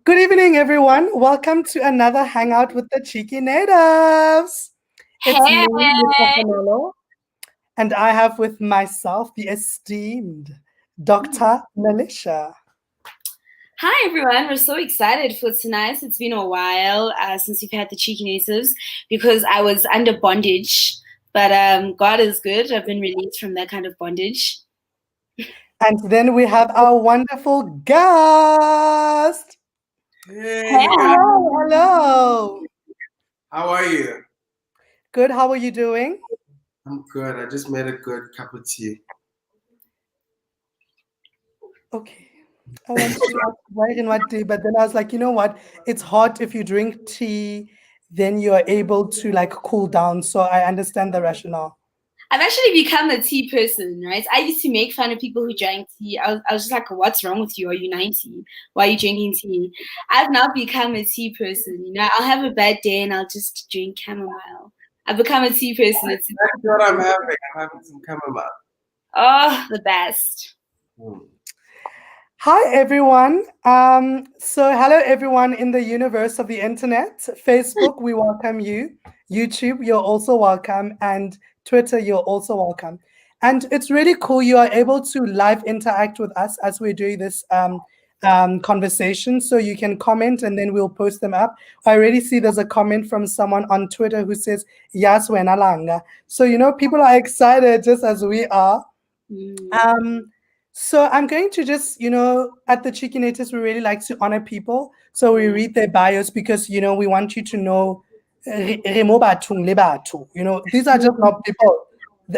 Good evening, everyone. Welcome to another Hangout with the Cheeky Natives. It's me, Mr. Canelo, and I have with myself the esteemed Dr. Melisha. Hi, everyone. We're so excited for tonight. It's been a while since we've had the Cheeky Natives because I was under bondage. But God is good. I've been released from that kind of bondage. And then we have our wonderful guest. Hey. Hello. How are you? Good. How are you doing? I'm good. I just made a good cup of tea. Okay. I wanted to ask why in what tea, but then I was like, you know what? It's hot. If you drink tea, then you are able to like cool down. So I understand the rationale. I've actually become a tea person, right? I used to make fun of people who drank tea. I was just like, what's wrong with you? Are you 90? Why are you drinking tea? I've now become a tea person. You know, I'll have a bad day and I'll just drink chamomile. I've become a tea person. That's what I'm having. I'm having some chamomile. Oh, the best. Hi, everyone. So hello, everyone in the universe of the internet. Facebook, we welcome you. YouTube, you're also welcome. And Twitter, you're also welcome. And it's really cool you are able to live interact with us as we're doing this conversation. So you can comment and then we'll post them up. I already see there's a comment from someone on Twitter who says, Yas wena langa. So, you know, people are excited just as we are. So I'm going to just, you know, at the Cheeky Natives, we really like to honor people. So we read their bios because, you know, we want you to know, you know, these are just not people.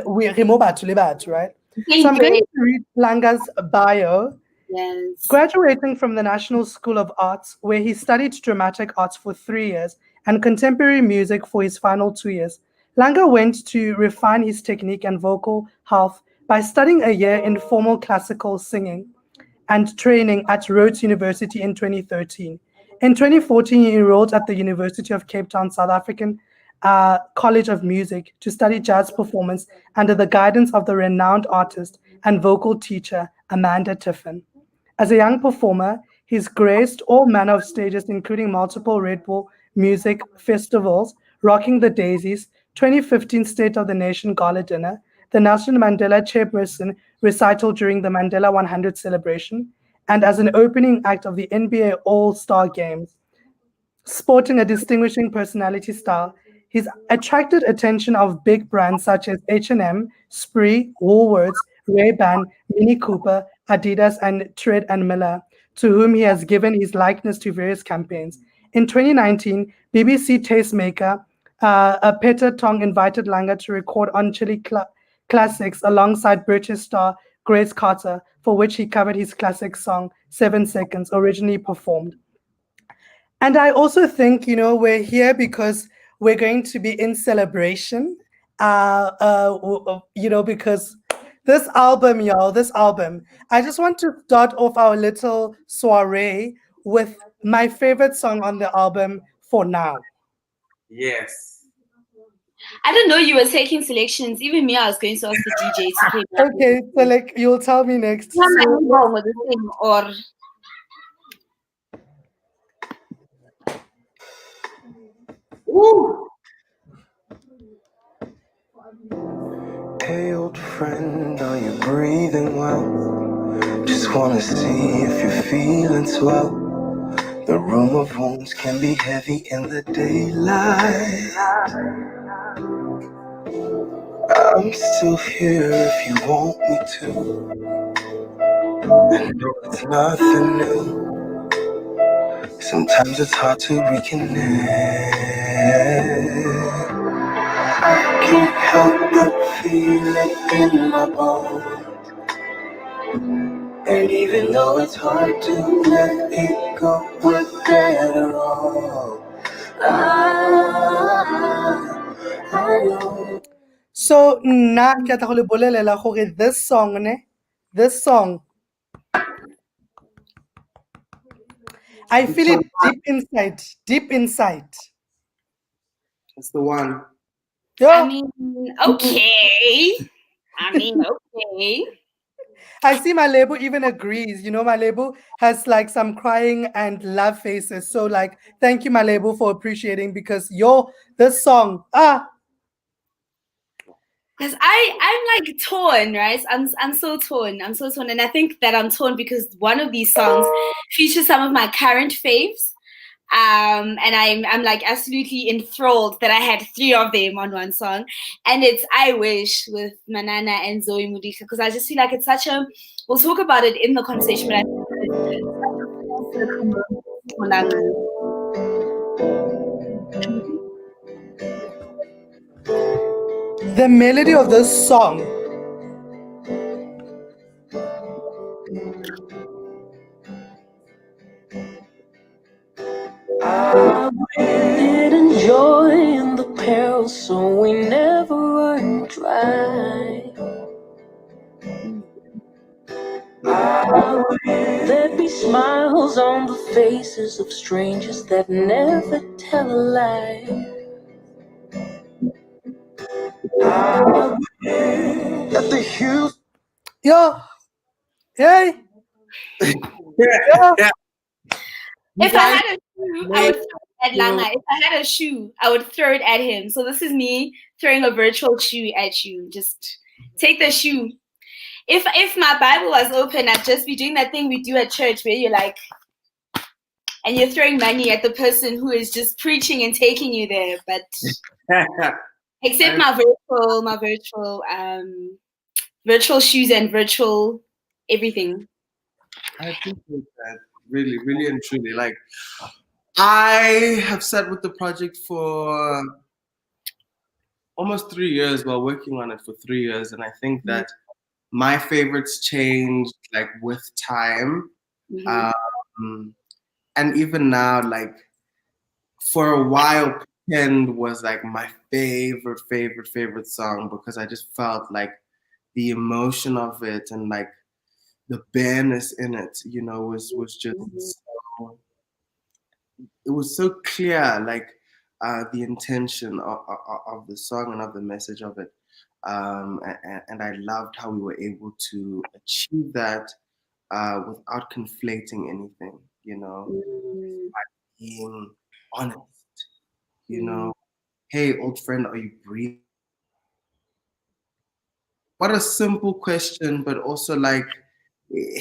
We right? So I'm going to read Langa's bio. Yes. Graduating from the National School of Arts, where he studied dramatic arts for 3 years and contemporary music for his final 2 years, Langa went to refine his technique and vocal health by studying a year in formal classical singing and training at Rhodes University in 2013. In 2014, he enrolled at the University of Cape Town, South African College of Music to study jazz performance under the guidance of the renowned artist and vocal teacher Amanda Tiffin. As a young performer, he's graced all manner of stages, including multiple Red Bull music festivals, Rocking the Daisies, 2015 State of the Nation Gala Dinner, the Nelson Mandela Chairperson recital during the Mandela 100 celebration, and as an opening act of the NBA All-Star Games. Sporting a distinguishing personality style, he's attracted attention of big brands such as H&M, Spree, Woolworths, Ray-Ban, Mini Cooper, Adidas, and Tread and Miller, to whom he has given his likeness to various campaigns. In 2019, BBC tastemaker Peter Tong invited Langa to record on Chili Classics alongside British star Grace Carter, for which he covered his classic song 7 Seconds, originally performed. And I also think, you know, we're here because we're going to be in celebration, you know, because this album, y'all, I just want to start off our little soiree with my favorite song on the album, For Now. Yes. I didn't know you were taking selections. Even me, I was going to ask the DJ to play. Okay, so like you'll tell me next. Or Ooh. Hey, old friend, are you breathing well? Just wanna see if you're feeling swell. The room of wounds can be heavy in the daylight. I'm still here if you want me to. I know it's nothing new. Sometimes it's hard to reconnect. I can't help but feel it in my bones. And even though it's hard to let it go, we're better off. I know. So nna ke tla go le bolelela gore this song, I feel it deep inside. It's the one. Yeah. I mean, okay. I mean, okay. I see my label even agrees. My label has like some crying and love faces. So like, thank you, my label, for appreciating because this song, Because I'm like torn, right? I'm so torn. I'm so torn. And I think that I'm torn because one of these songs features some of my current faves. And I'm like absolutely enthralled that I had 3 of them on one song. And it's I Wish with Manana and Zoe Mudika, because I just feel like it's such a we'll talk about it in the conversation, but I think it's the melody of this song. I did enjoy in the peril, so we never run dry. There'd be smiles on the faces of strangers that never tell a lie. At the Hughes. Yo, hey, Yeah. if I had a shoe, I would throw it at Langa. If I had a shoe, I would throw it at him. So this is me throwing a virtual shoe at you. Just take the shoe. If my Bible was open, I'd just be doing that thing we do at church where you're like, and you're throwing money at the person who is just preaching and taking you there. But except my virtual shoes and virtual everything. I appreciate that. Really, really and truly. Like, I have sat with the project for almost 3 years, well, working on it for 3 years, and I think that my favorites changed like with time. And even now, like for a while, Pretend was like my favorite song because I just felt like the emotion of it and like the bareness in it, was just so, it was so clear, like the intention of the song and of the message of it. And I loved how we were able to achieve that without conflating anything, by being honest, Hey, old friend, are you breathing? What a simple question, but also like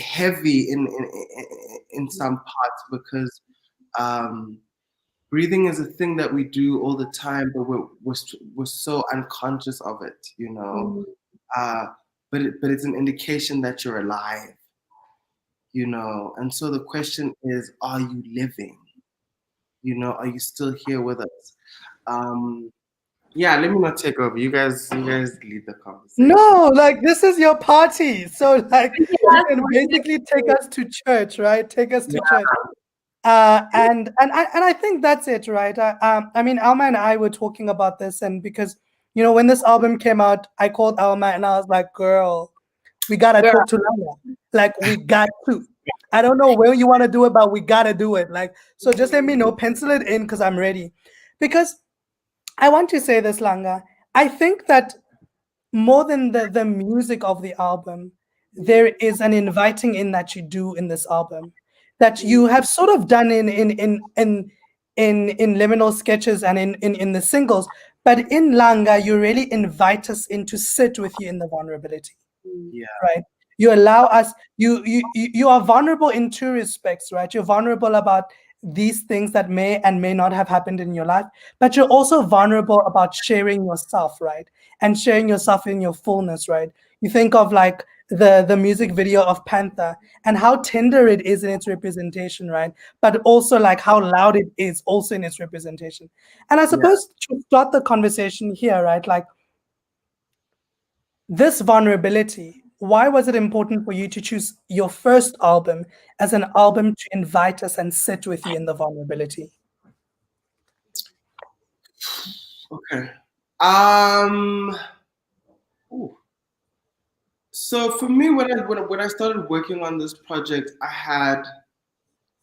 heavy in some parts because breathing is a thing that we do all the time, but we're so unconscious of it, but it's an indication that you're alive, and so the question is, are you living? Are you still here with us? Yeah, let me not take over. You guys lead the conversation. No, like this is your party. So like you can basically take us to church, right? Take us to church. And I think that's it, right? I mean, Alma and I were talking about this, and because when this album came out, I called Alma and I was like, "Girl, we gotta talk to Langa. Like, we got to. I don't know where you want to do it, but we gotta do it. Like, so just let me know, pencil it in, because I'm ready. Because I want to say this, Langa. I think that more than the music of the album, there is an inviting in that you do in this album that you have sort of done in liminal sketches and in the singles, but in Langa you really invite us in to sit with you in the vulnerability. Yeah. Right. You allow us, you are vulnerable in two respects, right? You're vulnerable about these things that may and may not have happened in your life, but you're also vulnerable about sharing yourself, right? And sharing yourself in your fullness, right? You think of like the music video of Panther and how tender it is in its representation, right? But also like how loud it is also in its representation. And I suppose to start the conversation here, right? Like this vulnerability, why was it important for you to choose your first album as an album to invite us and sit with you in the vulnerability? Okay. Ooh. So for me, when I started working on this project, I had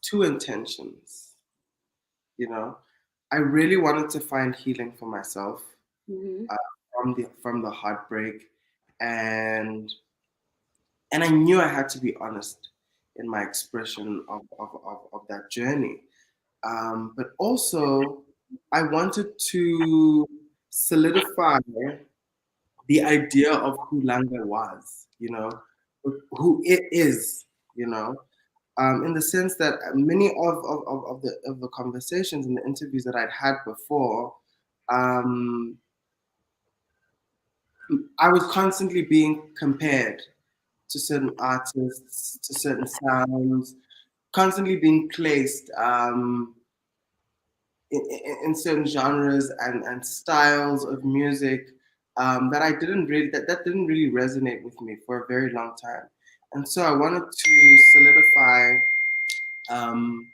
two intentions. I really wanted to find healing for myself from the heartbreak, and I knew I had to be honest in my expression of that journey. But also, I wanted to solidify the idea of who Langa was, who it is, in the sense that many of the conversations and the interviews that I'd had before, um, I was constantly being compared to certain artists, to certain sounds, constantly being placed in certain genres and styles of music that I didn't really that didn't really resonate with me for a very long time, and so I wanted to solidify um,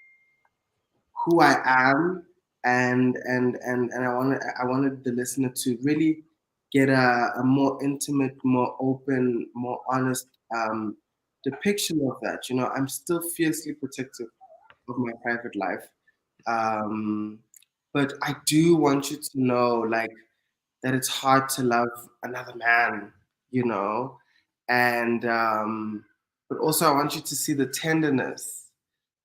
who I am, and I wanted the listener to really get a more intimate, more open, more honest depiction of that. I'm still fiercely protective of my private life. Um, but I do want you to know, like, that it's hard to love another man, and but also I want you to see the tenderness,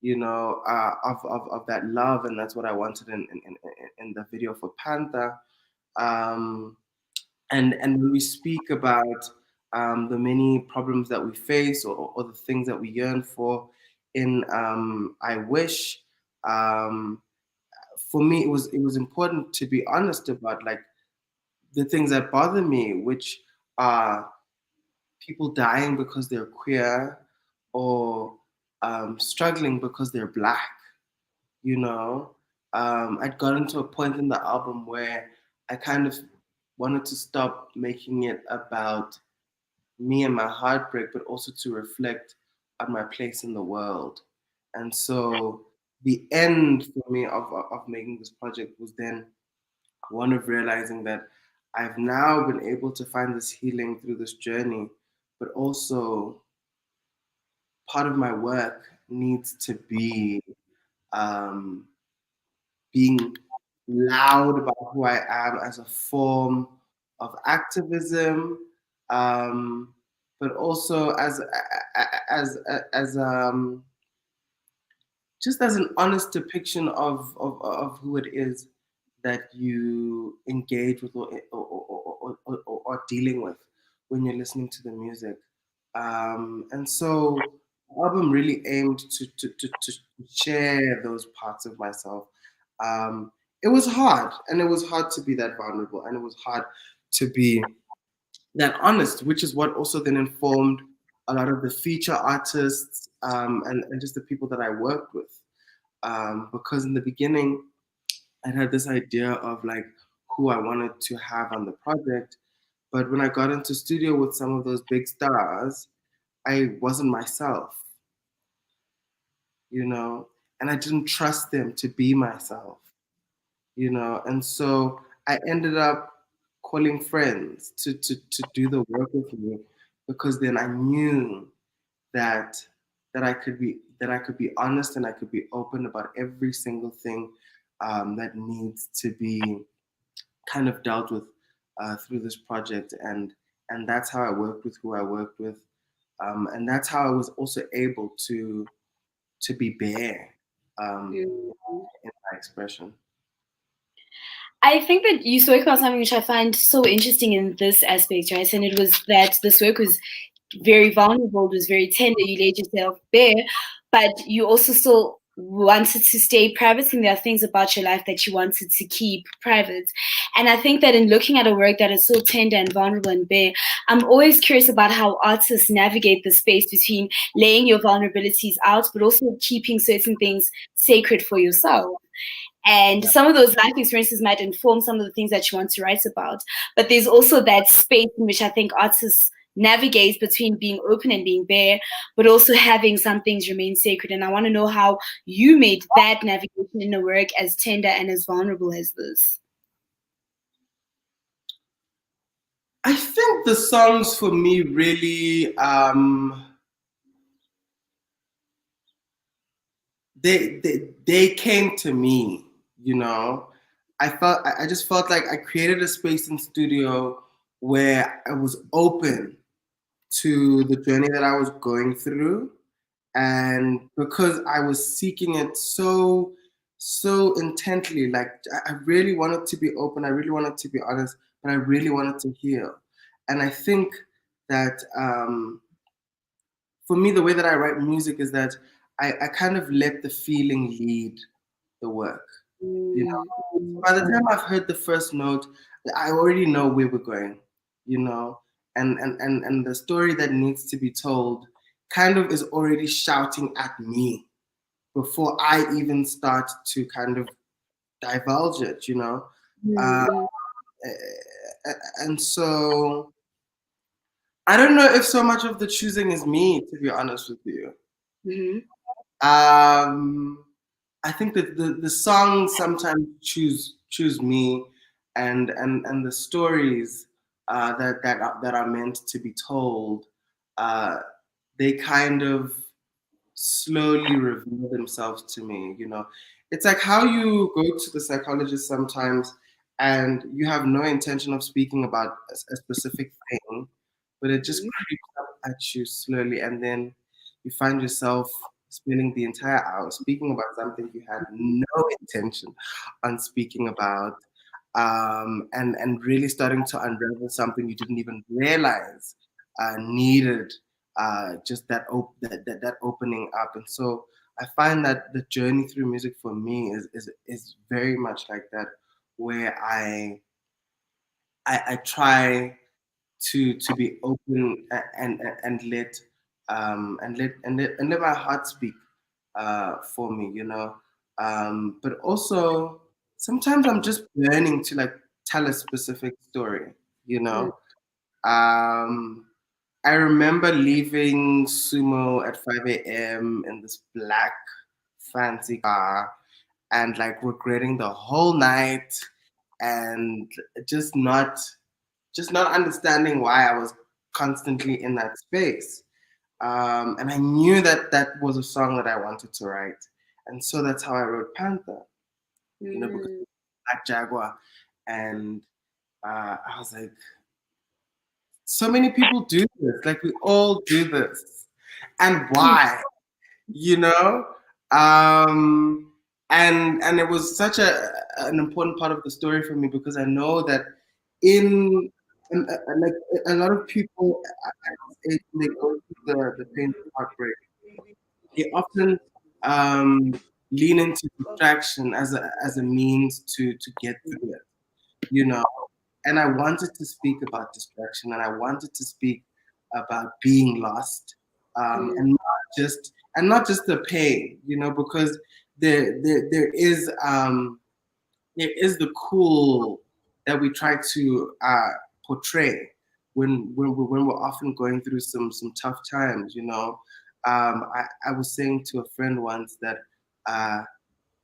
of that love, and that's what I wanted in the video for Panther. Um, and when we speak about the many problems that we face, or the things that we yearn for in I Wish, um, for me it was important to be honest about, like, the things that bother me, which are people dying because they're queer, or struggling because they're black. I'd gotten to a point in the album where I kind of wanted to stop making it about me and my heartbreak, but also to reflect on my place in the world. And so the end for me of making this project was then one of realizing that I've now been able to find this healing through this journey, but also part of my work needs to be um, being loud about who I am as a form of activism, um, but also as just as an honest depiction of who it is that you engage with, or dealing with when you're listening to the music. And so the album really aimed to share those parts of myself. It was hard, and it was hard to be that vulnerable, and it was hard to be that honest, which is what also then informed a lot of the feature artists, and just the people that I worked with. Because in the beginning, I had this idea of, like, who I wanted to have on the project. But when I got into studio with some of those big stars, I wasn't myself, and I didn't trust them to be myself, and so I ended up calling friends to do the work with me, because then I knew that I could be honest, and I could be open about every single thing that needs to be kind of dealt with through this project, and that's how I worked with who I worked with, and that's how I was also able to be bare Mm. in my expression. I think that you spoke about something which I find so interesting in this aspect, right? And it was that this work was very vulnerable, it was very tender, you laid yourself bare, but you also still wanted to stay private, and there are things about your life that you wanted to keep private. And I think that in looking at a work that is so tender and vulnerable and bare, I'm always curious about how artists navigate the space between laying your vulnerabilities out, but also keeping certain things sacred for yourself. And some of those life experiences might inform some of the things that you want to write about. But there's also that space in which I think artists navigate between being open and being bare, but also having some things remain sacred. And I want to know how you made that navigation in a work as tender and as vulnerable as this. I think the songs for me really they came to me. I just felt like I created a space in studio where I was open to the journey that I was going through. And because I was seeking it so intently, like I really wanted to be open, I really wanted to be honest, but I really wanted to heal. And I think that for me, the way that I write music is that I kind of let the feeling lead the work. You know, by the time I've heard the first note, I already know where we're going. You know, and the story that needs to be told kind of is already shouting at me before I even start to kind of divulge it. You know, uh, and so I don't know if so much of the choosing is me, to be honest with you. Um, I think that the songs sometimes choose me, and the stories that are meant to be told, uh, they kind of slowly reveal themselves to me. You know, it's like how you go to the psychologist sometimes, and you have no intention of speaking about a specific thing, but it just creeps up at you slowly, and then you find yourself spending the entire hour speaking about something you had no intention on speaking about, and really starting to unravel something you didn't even realize needed just that opening up. And so I find that the journey through music for me is very much like that, where I try to be open and let my heart speak for me, you know. But also sometimes I'm just yearning to like tell a specific story, you know. I remember leaving Sumo at 5 a.m. in this black fancy car and like regretting the whole night and just not just not understanding why I was constantly in that space. And I knew that that was a song that I wanted to write. And so that's how I wrote Panther, you know, because Black Jaguar. And I was like, so many people do this. Like, we all do this. And why? You know? And it was such an important part of the story for me because I know that in like a lot of people at this age, when they go through the pain of heartbreak, they often lean into distraction as a means to get through it, you know. And I wanted to speak about distraction, and I wanted to speak about being lost, and not just the pain, you know, because there is the cool that we try to portray when we're often going through some tough times, you know. I was saying to a friend once that uh,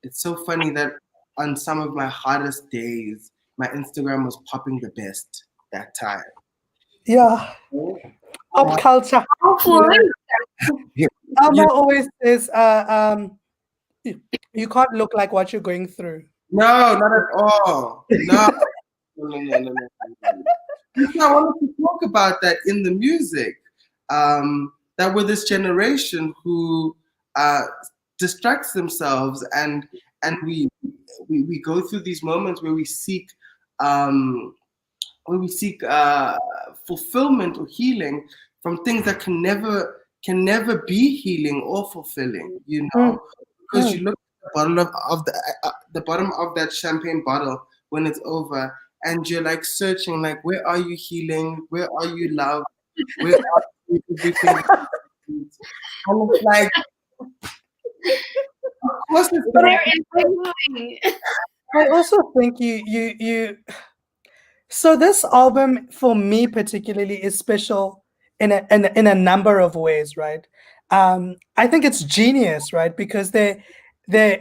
it's so funny that on some of my hardest days, my Instagram was popping the best that time. Yeah. Pop culture. Yeah. Alma You always says, you can't look like what you're going through. No, not at all. No, no. So I wanted to talk about that in the music. That we're this generation who uh, distracts themselves, and we go through these moments um, where we seek fulfillment or healing from things that can never be healing or fulfilling. You know, because you look at the bottom of the bottom of that champagne bottle when it's over, and you're like searching, like, where are you healing? Where are you love? Where are you everything? And it's like, of course, it's Where gonna. is it going? I also think you so this album for me particularly is special in a number of ways, right? I think it's genius, right? Because they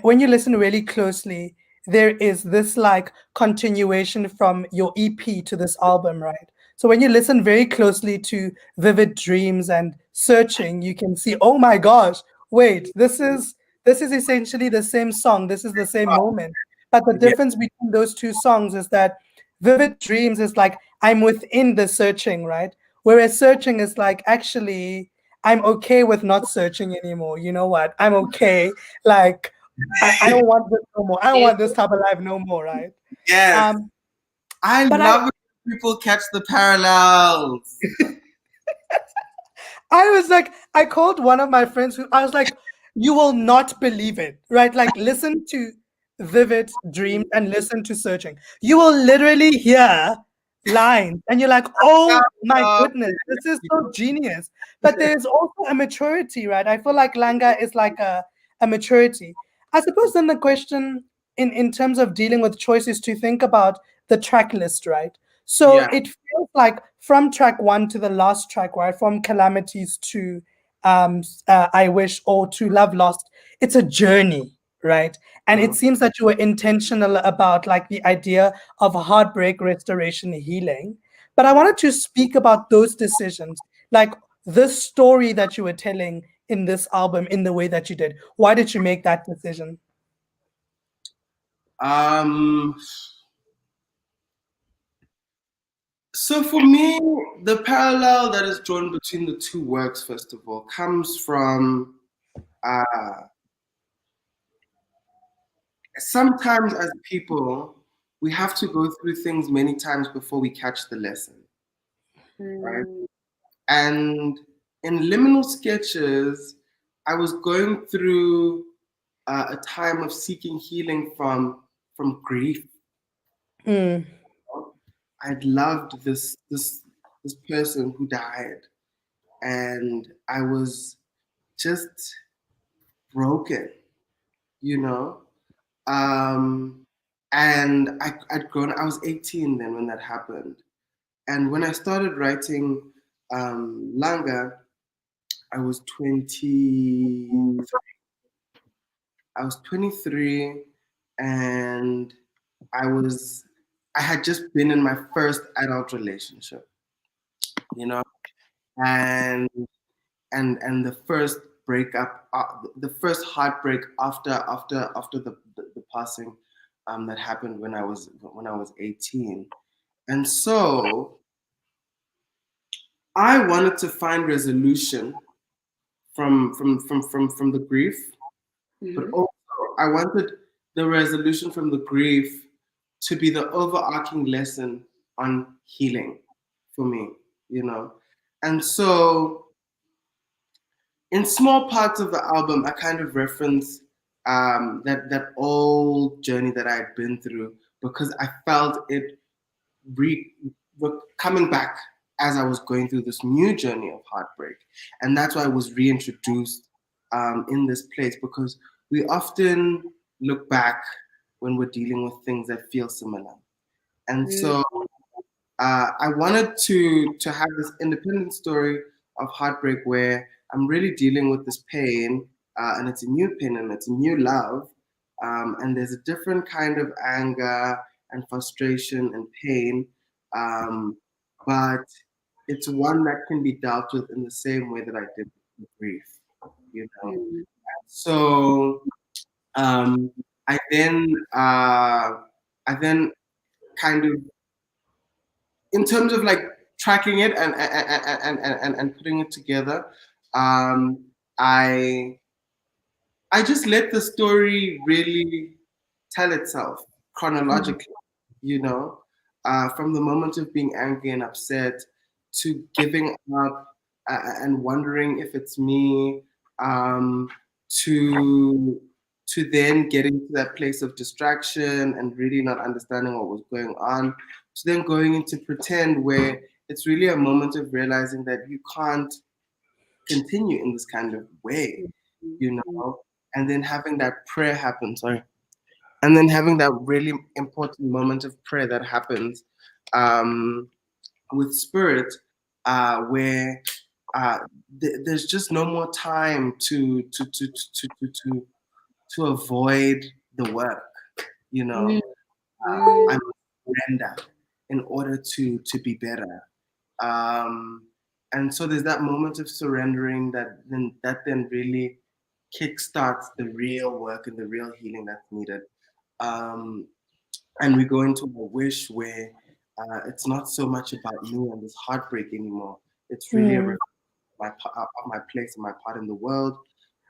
when you listen really closely, there is this like continuation from your EP to this album, right? So when you listen very closely to Vivid Dreams and Searching, you can see, oh my gosh, wait, this is essentially the same song. This is the same moment. But the Yeah, difference between those two songs is that Vivid Dreams is like I'm within the searching, right? Whereas searching is like, actually, I'm okay with not searching anymore. You know what? I'm okay. Like, I don't want this no more. I don't want this type of life no more, right? Yes. Um, I but love it when people catch the parallels. I was like, I called one of my friends who I was like, you will not believe it, right? Like, listen to Vivid Dreams and listen to Searching. You will literally hear lines and you're like, oh my goodness, this is so genius. But there's also a maturity, right? I feel like Langa is like a maturity. I suppose then the question in terms of dealing with choice is to think about the track list, right? So Yeah. it feels like from track one to the last track, right? From Calamities to I Wish or to Love Lost, it's a journey, right? And it seems that you were intentional about like the idea of heartbreak, restoration, healing. But I wanted to speak about those decisions, like the story that you were telling in this album in the way that you did. Why did you make that decision? Um, so for me, the parallel that is drawn between the two works, first of all, comes from sometimes as people, we have to go through things many times before we catch the lesson, right? And in Liminal Sketches, I was going through a time of seeking healing from grief. Mm, I'd loved this person who died, and I was just broken, you know. Um, and I'd grown. I was 18 then when that happened, and when I started writing Langa, I was 20. I was 23, and I had just been in my first adult relationship, you know, and and the first breakup, the first heartbreak after the passing that happened when I was 18. And so I wanted to find resolution from the grief, but also I wanted the resolution from the grief to be the overarching lesson on healing for me, you know. And so in small parts of the album, I kind of reference that old journey that I had been through because I felt it re- coming back as I was going through this new journey of heartbreak, and that's why I was reintroduced in this place because we often look back when we're dealing with things that feel similar, and so I wanted to have this independent story of heartbreak where I'm really dealing with this pain, and it's a new pain and it's a new love, and there's a different kind of anger and frustration and pain, um, but it's one that can be dealt with in the same way that I did with grief, you know. So um, I then I then kind of in terms of like tracking it and putting it together, um, I I just let the story really tell itself chronologically, you know, from the moment of being angry and upset to giving up and wondering if it's me, um, to then getting to that place of distraction and really not understanding what was going on, to then going into pretend where it's really a moment of realizing that you can't continue in this kind of way, you know, and then having that prayer happen, sorry, and then having that really important moment of prayer that happens um, with spirit, where uh, there's just no more time to avoid the work, you know. I must surrender in order to be better. Um, and so there's that moment of surrendering that then really kickstarts the real work and the real healing that's needed. Um, and we go into a wish where it's not so much about me and this heartbreak anymore. It's really a of my place and my part in the world.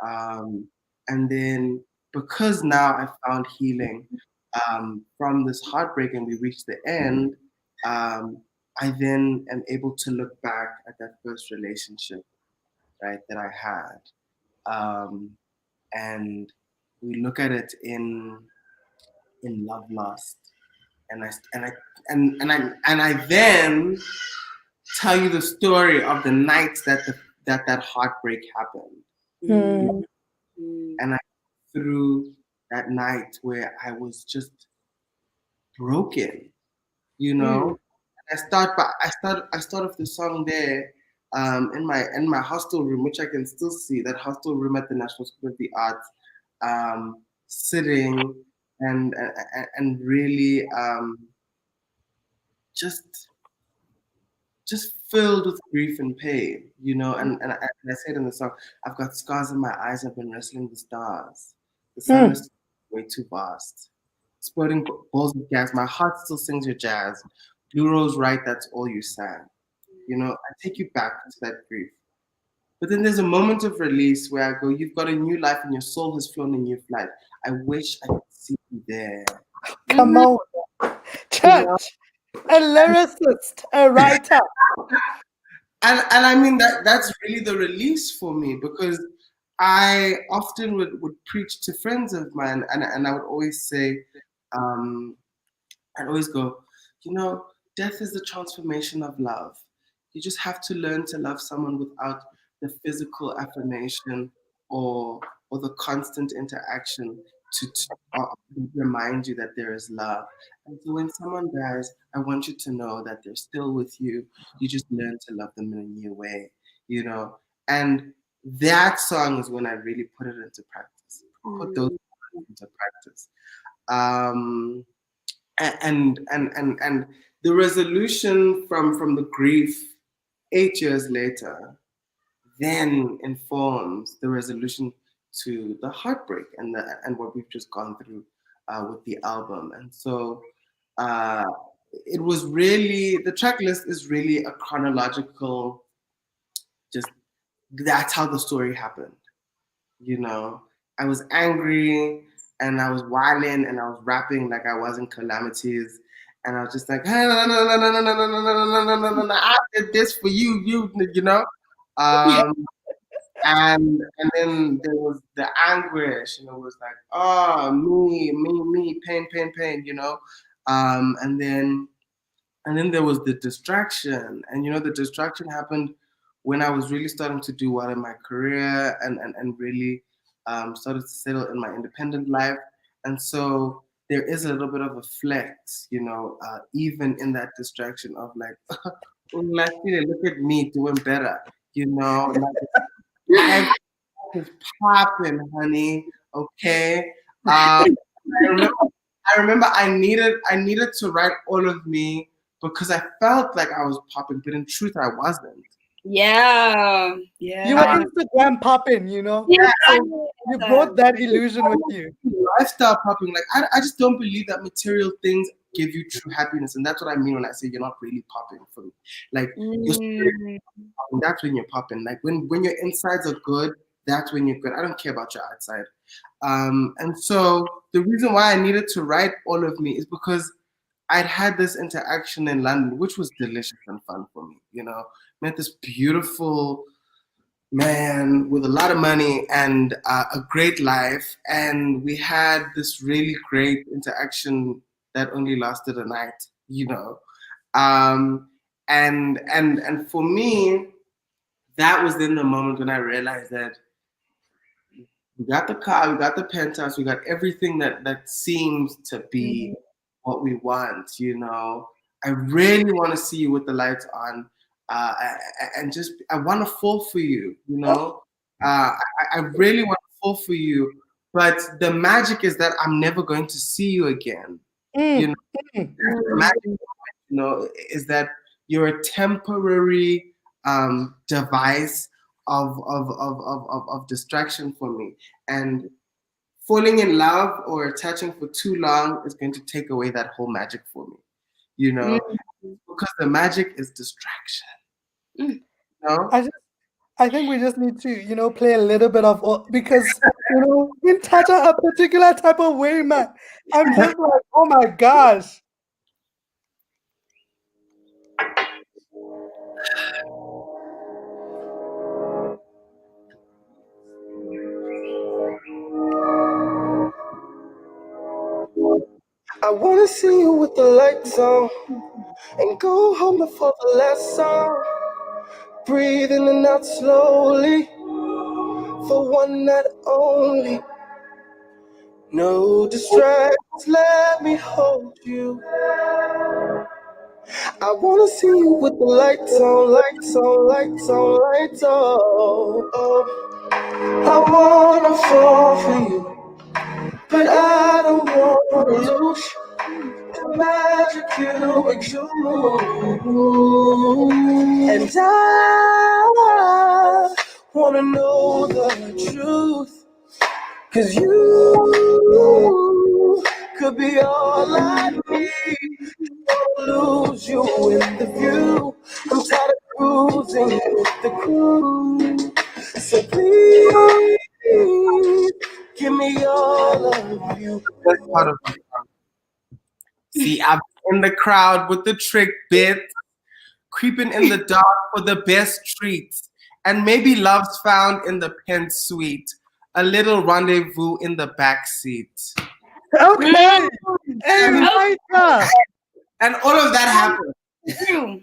Um, and then because now I found healing from this heartbreak and we reached the end, I then am able to look back at that first relationship, right, that I had. And we look at it in love lost. And I then tell you the story of the night that heartbreak happened. And I through that night where I was just broken, you know. I start off the song there in my hostel room, which I can still see that hostel room at the National School of the Arts, sitting and really just just filled with grief and pain, you know. And I said in the song, I've got scars in my eyes. I've been wrestling the stars. The sun is way too vast. Exploding balls of gas. My heart still sings your jazz. Blue Rose right, that's all you sang. You know, I take you back to that grief. But then there's a moment of release where I go, you've got a new life and your soul has flown a new flight. I wish I could see you there. Come on, Church, a lyricist, a writer. And I mean that's really the release for me, because I often would preach to friends of mine, and I would always say, um, I'd always go, you know, death is the transformation of love. You just have to learn to love someone without the physical affirmation or the constant interaction to remind you that there is love. And so when someone dies, I want you to know that they're still with you. You just learn to love them in a new way, you know. And that song is when I really put it into practice. Put those into practice. Um, and the resolution from the grief 8 years later then informs the resolution to the heartbreak and what we've just gone through with the album. And so uh, it was really, the track list is really a chronological, just that's how the story happened. You know, I was angry and I was whining and I was rapping like I was in Calamities. And I was just like, hey, no, no, no, no, no, no, no, no, no, no, no, no, no, I did this for you, you know. Um, and then there was the anguish, you know, it was like, oh, me, pain, pain, pain, you know. And then there was the distraction, and you know, the distraction happened when I was really starting to do well in my career and really started to settle in my independent life. And so there is a little bit of a flex, you know, even in that distraction of like, oh, look at me doing better, you know, like is popping, honey. Okay. I remember I needed to write all of me because I felt like I was popping, but in truth I wasn't. Yeah. You were Instagram popping, you know. Yeah. So you brought that illusion with you. Lifestyle popping. Like I just don't believe that material things give you true happiness, and that's what I mean when I say you're not really popping for me. Like your spirit, that's when you're popping. Like when your insides are good, that's when you're good. I don't care about your outside. And so the reason why I needed to write all of me is because I'd had this interaction in London, which was delicious and fun for me. You know, met this beautiful man with a lot of money and a great life, and we had this really great interaction that only lasted a night. You know, and for me, that was then the moment when I realized that we got the car, we got the penthouse, we got everything that seems to be what we want, you know. I really want to see you with the lights on, and just I want to fall for you, you know. I really want to fall for you, but the magic is that I'm never going to see you again. You know, the magic, you know, is that you're a temporary device of distraction for me. And falling in love or attaching for too long is going to take away that whole magic for me, you know. because the magic is distraction. Mm. No, I think we just need to, play a little bit of because in touch a particular type of way, man. I'm just like, oh my gosh. I wanna see you with the lights on and go home before the last song. Breathe in and out slowly for one night only. No distractions, let me hold you. I wanna see you with the lights on, lights on, lights on, lights on. Oh, I wanna fall for you, but I don't wanna lose the magic you make you move. And I wanna know the truth. 'Cause you could be all I need. Don't lose you in the view. I'm tired of cruising with the crew. So please, give me all of you. that's part of the song. See, I'm in the crowd with the trick bit, creeping in the dark for the best treats, and maybe love's found in the pen suite, a little rendezvous in the back seat. Okay. Hey, And, Micah. and all of that happened. True.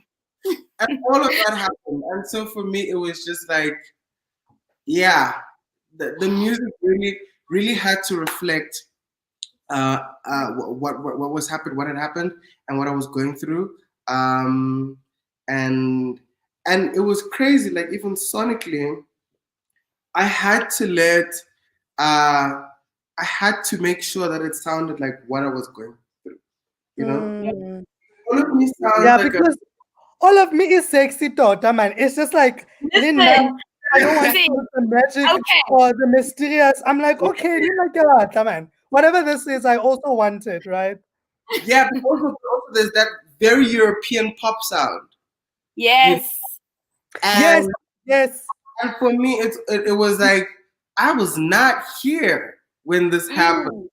And all of that happened. And so for me, it was just like, yeah, the music really had to reflect what was happened, what had happened, and what I was going through. And it was crazy. Like even sonically, I had to I had to make sure that it sounded like what I was going through. You know, Mm. all of me sounds Yeah, like because all of me is sexy daughter, man. It's just like Listen, I don't want to see, use the magic okay. or the mysterious. I'm like, okay, man. Whatever this is, I also want it, right? yeah. But also there's that very European pop sound. Yes. Yes, And yes. and for me, it was like I was not here when this happened.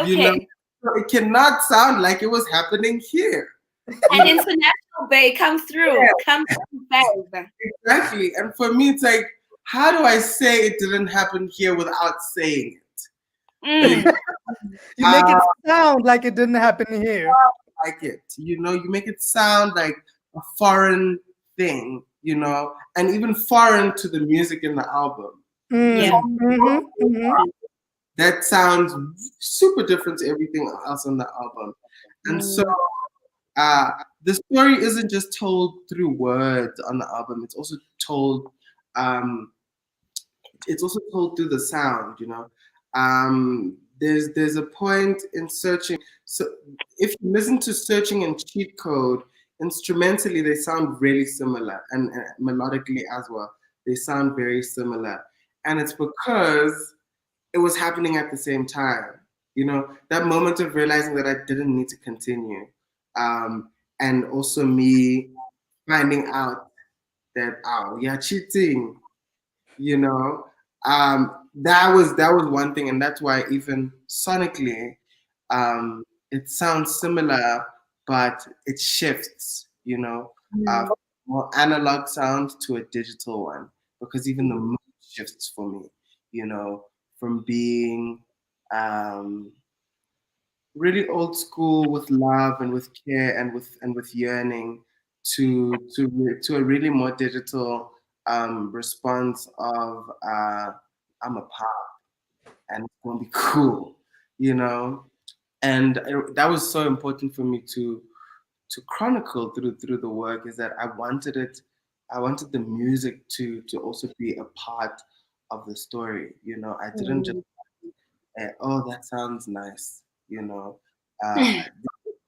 You know, Okay. so it cannot sound like it was happening here. And international bay, come through. Yeah. Come through, babe. Exactly. And for me, it's like, how do I say it didn't happen here without saying it? You make it sound like it didn't happen here. Like it, you make it sound like a foreign thing, and even foreign to the music in the album. Yeah. That sounds super different to everything else on the album. And so the story isn't just told through words on the album, it's also told through the sound. There's a point in searching. So if you listen to Searching and Cheat Code, instrumentally they sound really similar, and melodically as well, they sound very similar. And it's because it was happening at the same time. That moment of realizing that I didn't need to continue, and also me finding out that, oh, you're cheating. That was one thing, and that's why even sonically, it sounds similar, but it shifts. More analog sound to a digital one, because even the mood shifts for me. From being really old school with love and with care and with yearning to a really more digital response of I'm a pop and it's gonna be cool, and that was so important for me to chronicle through the work, is that I wanted the music to also be a part of the story. I didn't just oh, that sounds nice. The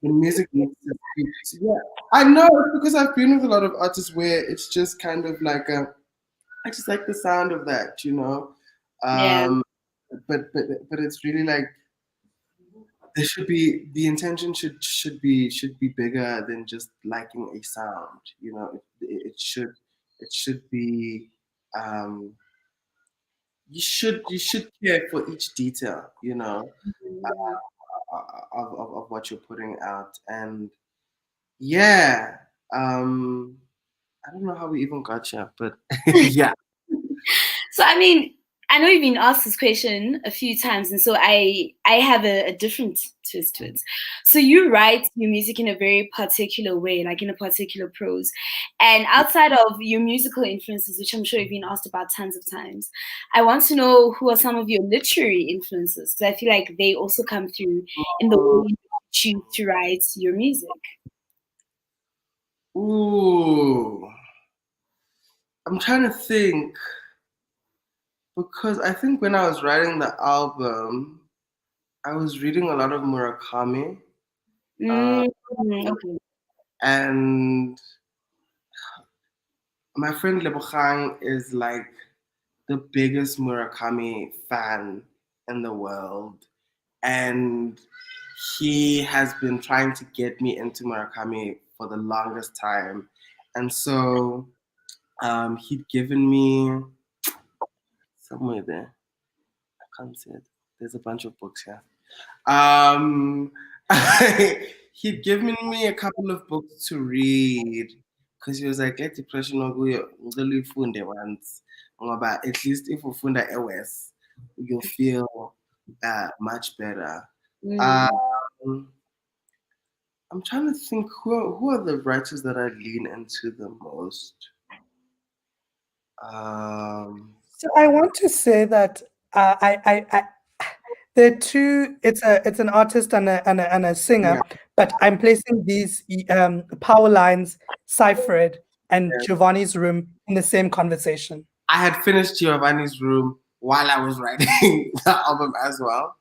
music needs to speak. Yeah, I know, because I've been with a lot of artists where it's just kind of like I just like the sound of that. Yeah. But it's really like there should be the intention should be bigger than just liking a sound. You know, it should be um, you should care for each detail. You know, of what you're putting out, and yeah, I don't know how we even got here, but yeah. So I mean, I know you've been asked this question a few times, and so I have a different twist to it. So you write your music in a very particular way, like in a particular prose. And outside of your musical influences, which I'm sure you've been asked about tons of times, I want to know who are some of your literary influences, because I feel like they also come through in the way you choose to write your music. Ooh, I'm trying to think because I think when I was writing the album, I was reading a lot of Murakami, Okay. and my friend Lebogang is like the biggest Murakami fan in the world, and he has been trying to get me into Murakami for the longest time, and so he'd given me somewhere there. I can't see it. There's a bunch of books here. Um, he'd given me a couple of books to read because he was like, "Let depression really funde once, but at least if you funda AWS, you'll feel much better." Um, I'm trying to think who are the writers that I lean into the most. So I want to say that I there are two. It's an artist and a singer, Yeah, but I'm placing these power lines, Cyphered and yeah. Giovanni's Room in the same conversation. I had finished Giovanni's Room while I was writing the album as well.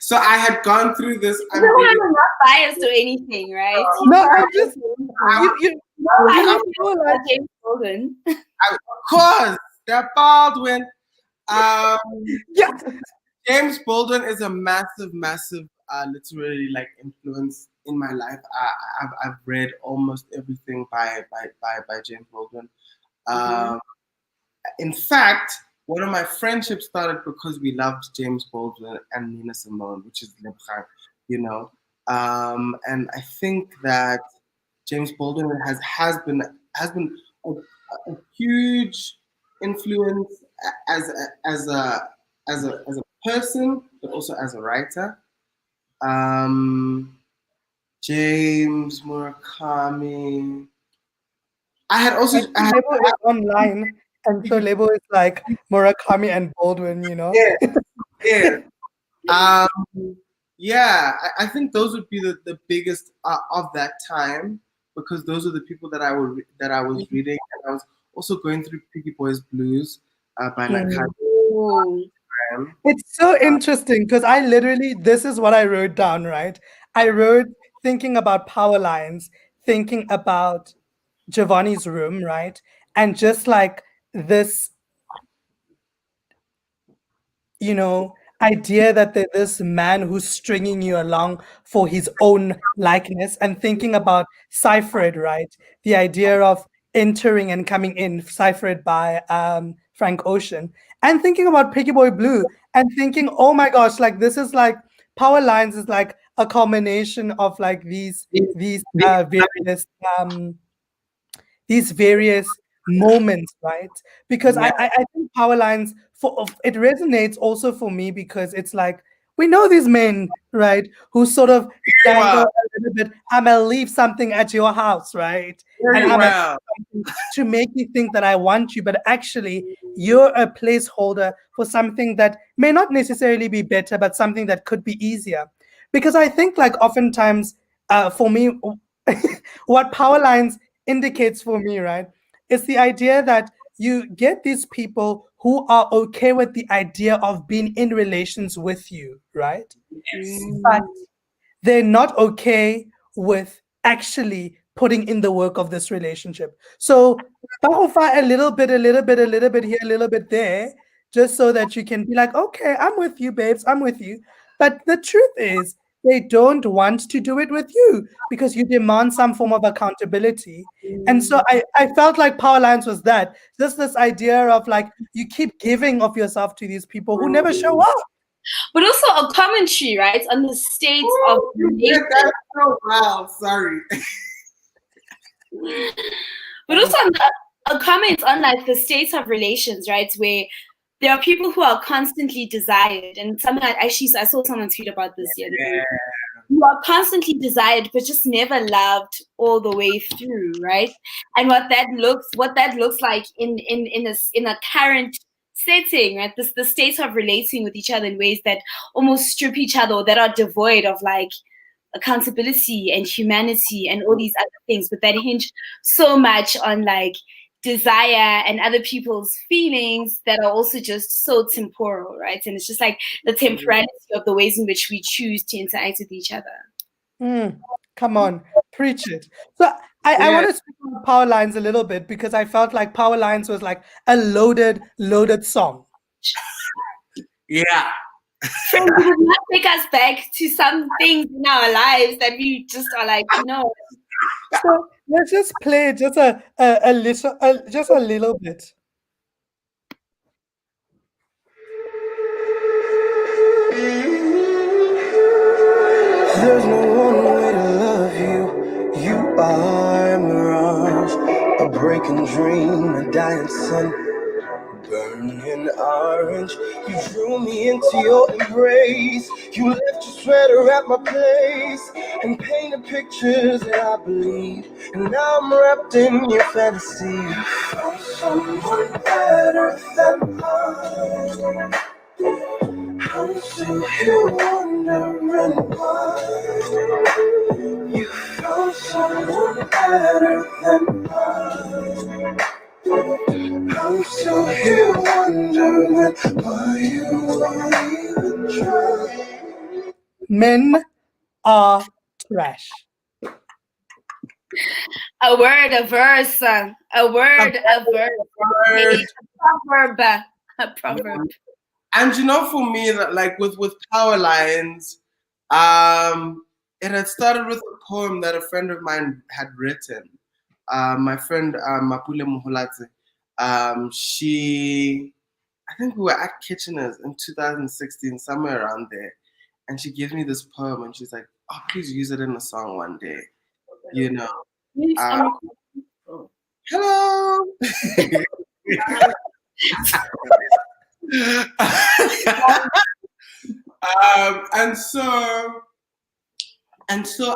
So I had gone through this. I'm not biased or anything, right? No, I'm just you know, James Golden. Of course, that Baldwin. yeah. James Baldwin is a massive, massive literary like influence in my life. I've read almost everything by James Baldwin. In fact, one of my friendships started because we loved James Baldwin and Nina Simone, which is Leblanc, you know. And I think that James Baldwin has been a huge influence as a person, but also as a writer. James Murakami. Label is online, and so label is like Murakami and Baldwin. You know. Yeah, yeah. Yeah, I think those would be the biggest of that time because those are the people that I was reading, and I was also going through Piggy Boys Blues by like It's so interesting because I literally, this is what I wrote down, right? I wrote thinking about power lines, thinking about Giovanni's Room, right? And just like this, idea that there's this man who's stringing you along for his own likeness, and thinking about Cyphered, right? The idea of entering and coming in, Cyphered by Frank Ocean, and thinking about Piggy Boy Blue, and thinking, oh my gosh, like this is like Power Lines is like a culmination of like these various moments, right? Because I think power lines it resonates also for me because it's like we know these men, right, who sort of dangle a little bit. I'm gonna leave something at your house, right? And I'm gonna to make you think that I want you, but actually you're a placeholder for something that may not necessarily be better, but something that could be easier. Because I think like oftentimes for me, what power lines indicates for me, right, is the idea that you get these people who are okay with the idea of being in relations with you, right? But they're not okay with actually putting in the work of this relationship. So fight a little bit here, a little bit there, just so that you can be like, okay, I'm with you, babes, I'm with you. But the truth is, they don't want to do it with you because you demand some form of accountability. And so I felt like Power Lines was that. Just this idea of like you keep giving of yourself to these people who never show up. But also a commentary, right, on the state of Yeah, that's so wow. Sorry. but also a comment on like the state of relations, right, where there are people who are constantly desired, and someone actually, I saw someone tweet about this the other day. You are constantly desired, but just never loved all the way through, right? And what that looks like in a current setting, right? The state of relating with each other in ways that almost strip each other, or that are devoid of like accountability and humanity and all these other things, but that hinge so much on like desire and other people's feelings that are also just so temporal, right? And it's just like the temporality of the ways in which we choose to interact with each other. Come on, preach it. So I want to speak about Power Lines a little bit because I felt like Power Lines was like a loaded song. Yeah. So you would not take us back to some things in our lives that we just are like, no. So let's just play just a little bit. There's no one way to love you. You are a mirage, a breaking dream, a dying sun, burning orange. You drew me into your embrace. You left your sweater at my place and painted pictures that I believe. And now I'm wrapped in your fantasy. From someone better than mine. I'm still here wondering why you found someone better than mine. I'm still here wondering why you even try. Men are trash. A word, a verse, a word, a verse, a proverb. And you know, for me, that like with Power Lines, it had started with a poem that a friend of mine had written. My friend Mapule Muholatse, I think we were at Kitchener's in 2016, somewhere around there, and she gives me this poem, and she's like, "Oh, please use it in a song one day," you know. Hello. And so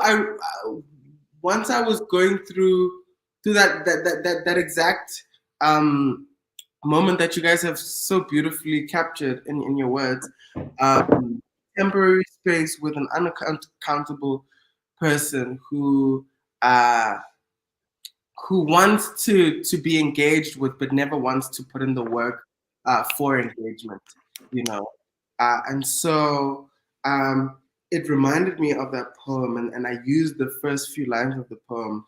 I once I was going through that exact moment that you guys have so beautifully captured in your words, temporary space with an unaccountable person who wants to be engaged with but never wants to put in the work for engagement, you know. And so it reminded me of that poem, and I used the first few lines of the poem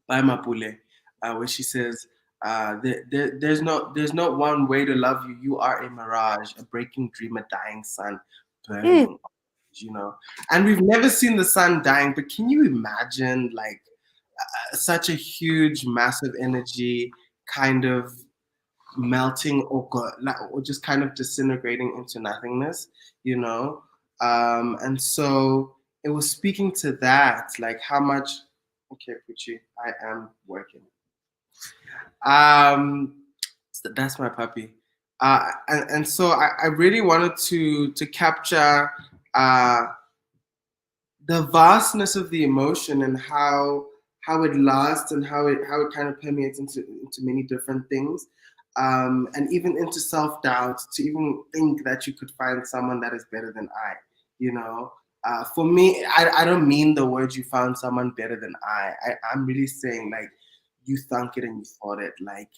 by Mapule, where she says, there's not one way to love you. You are a mirage, a breaking dream, a dying sun, burning, you know. And we've never seen the sun dying, but can you imagine like such a huge, massive energy kind of melting or just kind of disintegrating into nothingness, you know? And so it was speaking to that, like how much, okay, Pucci, I am working. So that's my puppy. And so I really wanted to capture the vastness of the emotion and how it lasts and how it kind of permeates into many different things, and even into self-doubt, to even think that you could find someone that is better than I, you know. For me, I don't mean the words you found someone better than I'm really saying like you thunk it and you thought it, like,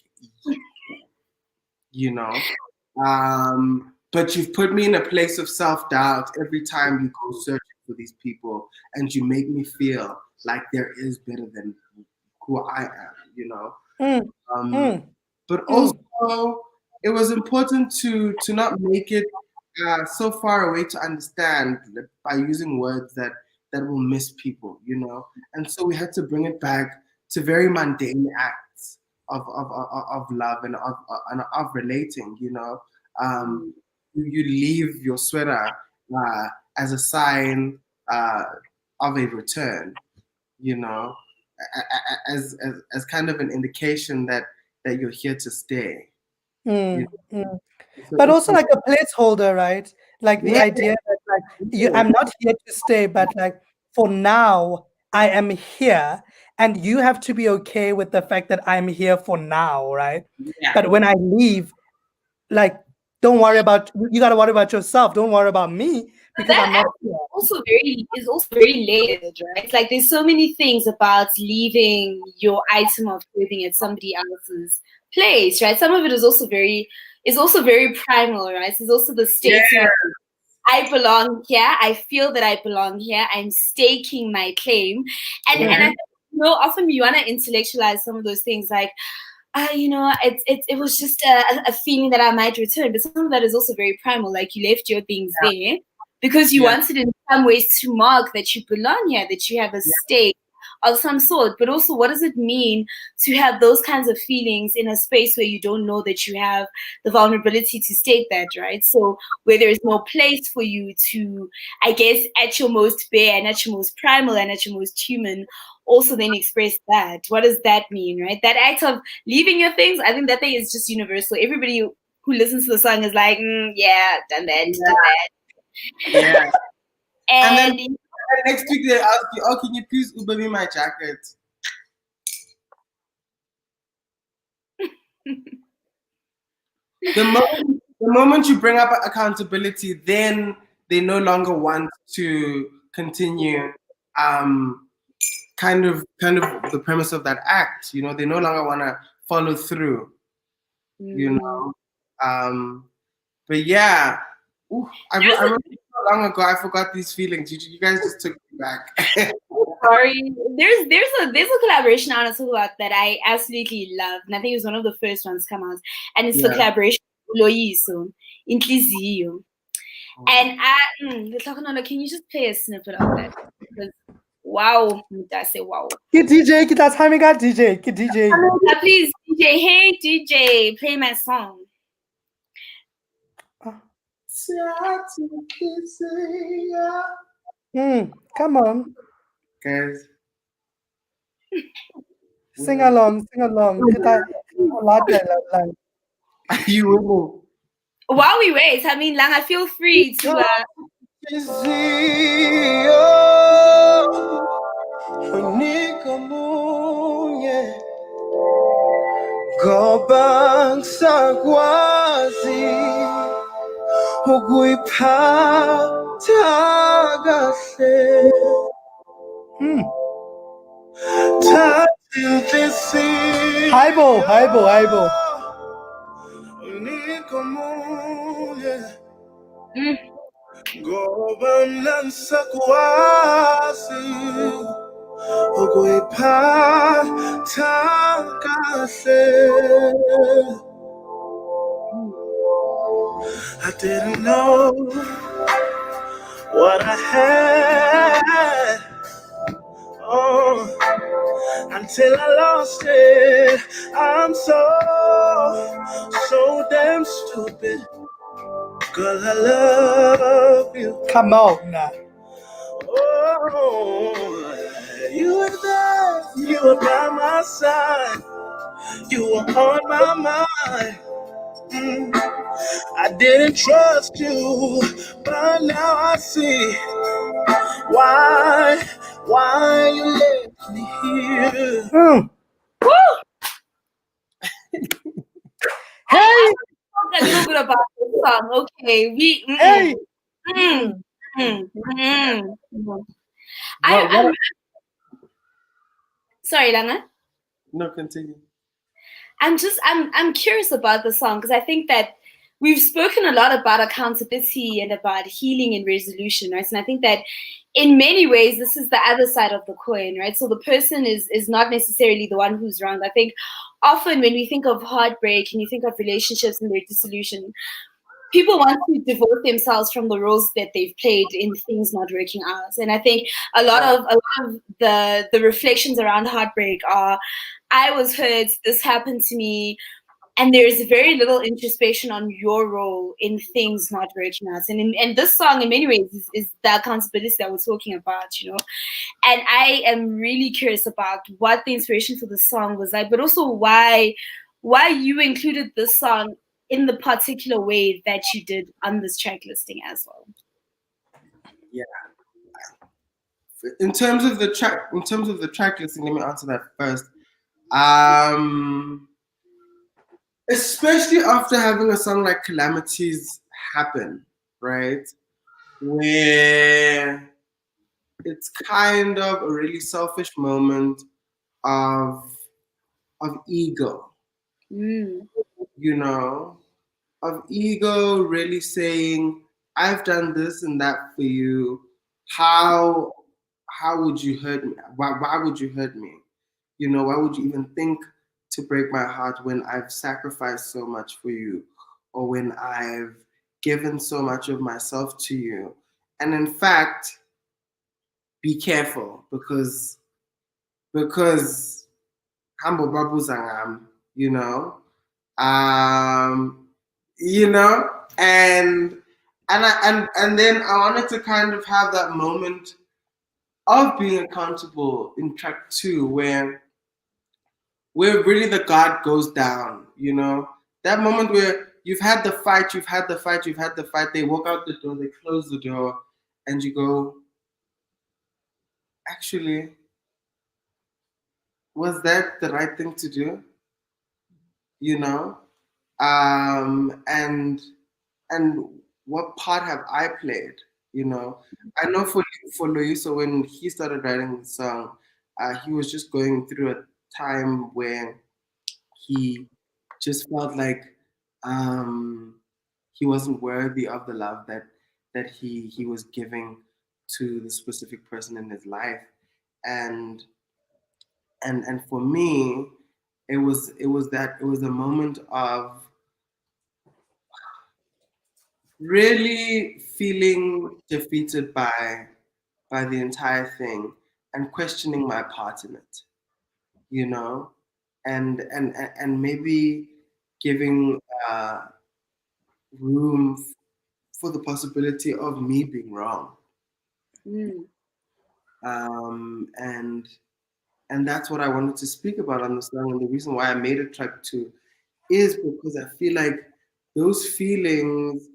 you know. But you've put me in a place of self-doubt every time you go searching for these people, and you make me feel like there is better than who I am, you know. But also, it was important to not make it so far away to understand by using words that will miss people, you know. And so we had to bring it back to very mundane acts of love and of relating, you know. You leave your sweater as a sign of a return, you know, as kind of an indication that you're here to stay. Mm, You mm. know? So But also it's like a placeholder, right? Like the yeah, idea that like yeah, I'm not here to stay, but like for now I am here, and you have to be okay with the fact that I'm here for now, right? yeah. But when I leave, like don't worry about, you got to worry about yourself. Don't worry about me because I'm That not actually here. is also very layered, right? Like there's so many things about leaving your item of clothing at somebody else's place, right? Some of it is also very primal, right? It's also the stating of I belong here. I feel that I belong here. I'm staking my claim, and I think, often we want to intellectualize some of those things, like it was just a feeling that I might return, but some of that is also very primal. Like you left your things there because you Yeah. wanted in some ways to mark that you belong here, that you have a stake of some sort. But also, what does it mean to have those kinds of feelings in a space where you don't know that you have the vulnerability to state that, right? So where there is no place for you to, I guess, at your most bare and at your most primal and at your most human, also then express that. What does that mean, right? That act of leaving your things, I think that thing is just universal. Everybody who listens to the song is like, yeah, done that, done that. Yeah. And then And next week they ask you, oh, can you please Uber me my jacket? The moment you bring up accountability, then they no longer want to continue kind of the premise of that act. You know, they no longer want to follow through. You know, but yeah, ooh, I wrote it so long ago. I forgot these feelings. You guys just took me back. sorry, there's a collaboration I want to talk about that I absolutely love, and I think it was one of the first ones to come out, and it's the collaboration with Loyiso, Inhliziyo. And can you just play a snippet of that? Because wow, I say wow. Get DJ, get that timing got DJ, get DJ. Please, DJ, hey DJ, play my song. Come on. Guys. Sing along. You will. While we wait, I mean, Langa, feel free to. Gobang sakwazi ukuyiphatha kahle thatha inhliziyo Hybo unika omunye ngoba mna ngisakwazi ukuyiphatha kahle. I didn't know what I had, until I lost it. I'm so damn stupid. Girl, I love you. Come on now. Oh, you were there, you were by my side, you were on my mind. I didn't trust you, but now I see why you left me here. Hey! Talk a little bit about this song. Okay, sorry, Langa. No, continue. I'm curious about the song because I think that we've spoken a lot about accountability and about healing and resolution, right? And I think that in many ways this is the other side of the coin, right? So the person is not necessarily the one who's wrong. I think often when we think of heartbreak and you think of relationships and their dissolution, people want to divorce themselves from the roles that they've played in things not working out. And I think a lot of the reflections around heartbreak are, I was hurt, this happened to me, and there's very little introspection on your role in things not working out. And this song, in many ways, is the accountability that we're talking about, you know. And I am really curious about what the inspiration for the song was like, but also why you included this song in the particular way that you did on this track listing as well. Yeah. In terms of the track listing, let me answer that first. Especially after having a song like Calamities happen, right? Where it's kind of a really selfish moment of ego, you know, of ego really saying, I've done this and that for you. How would you hurt me? Why would you hurt me? You know, why would you even think to break my heart when I've sacrificed so much for you, or when I've given so much of myself to you? And in fact, be careful because humble babus you know, you know, and then I wanted to kind of have that moment of being accountable in track 2 where really the guard goes down, you know, that moment where you've had the fight, they walk out the door, they close the door, and you go, actually, was that the right thing to do? You know, and what part have I played? You know, I know for Loiso, when he started writing the song, he was just going through a time where he just felt like he wasn't worthy of the love that he was giving to the specific person in his life, and for me, it was a moment of really feeling defeated by the entire thing and questioning my part in it, you know, and maybe giving room for the possibility of me being wrong. And that's what I wanted to speak about on the song, and the reason why I made it track 2 is because I feel like those feelings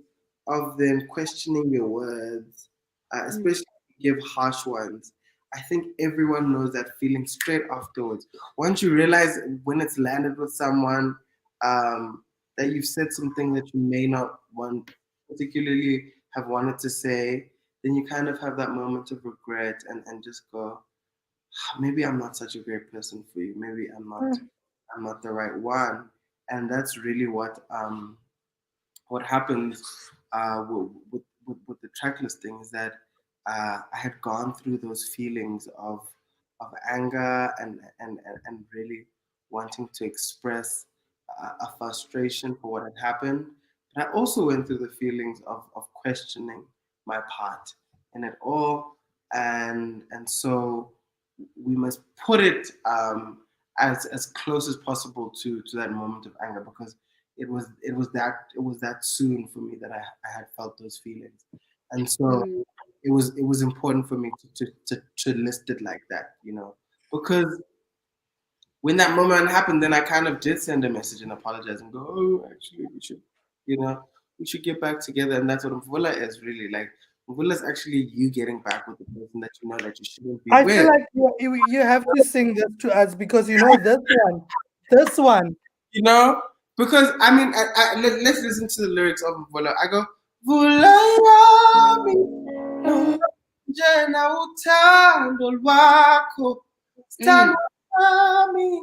of them questioning your words, especially if you give harsh ones, I think everyone knows that feeling straight afterwards. Once you realize when it's landed with someone, that you've said something that you may not want, particularly have wanted to say, then you kind of have that moment of regret and just go, maybe I'm not such a great person for you. Maybe I'm not the right one. And that's really what happens with the track listing, is that I had gone through those feelings of anger and really wanting to express a frustration for what had happened. But I also went through the feelings of questioning my part in it all, and so we must put it as close as possible to that moment of anger, because it was that soon for me that I had felt those feelings, and so it was important for me to list it like that, you know, because when that moment happened, then I kind of did send a message and apologize and go, oh, actually we should, you know, we should get back together, and that's what Mvula is really like. Mvula is actually you getting back with the person that you know that you shouldn't be I with. feel like you have to sing this to us because you know this one. You know, because I mean, let's listen to the lyrics of Mvula. I go, Mvula yami, njena uthando lwakho, sithando sami,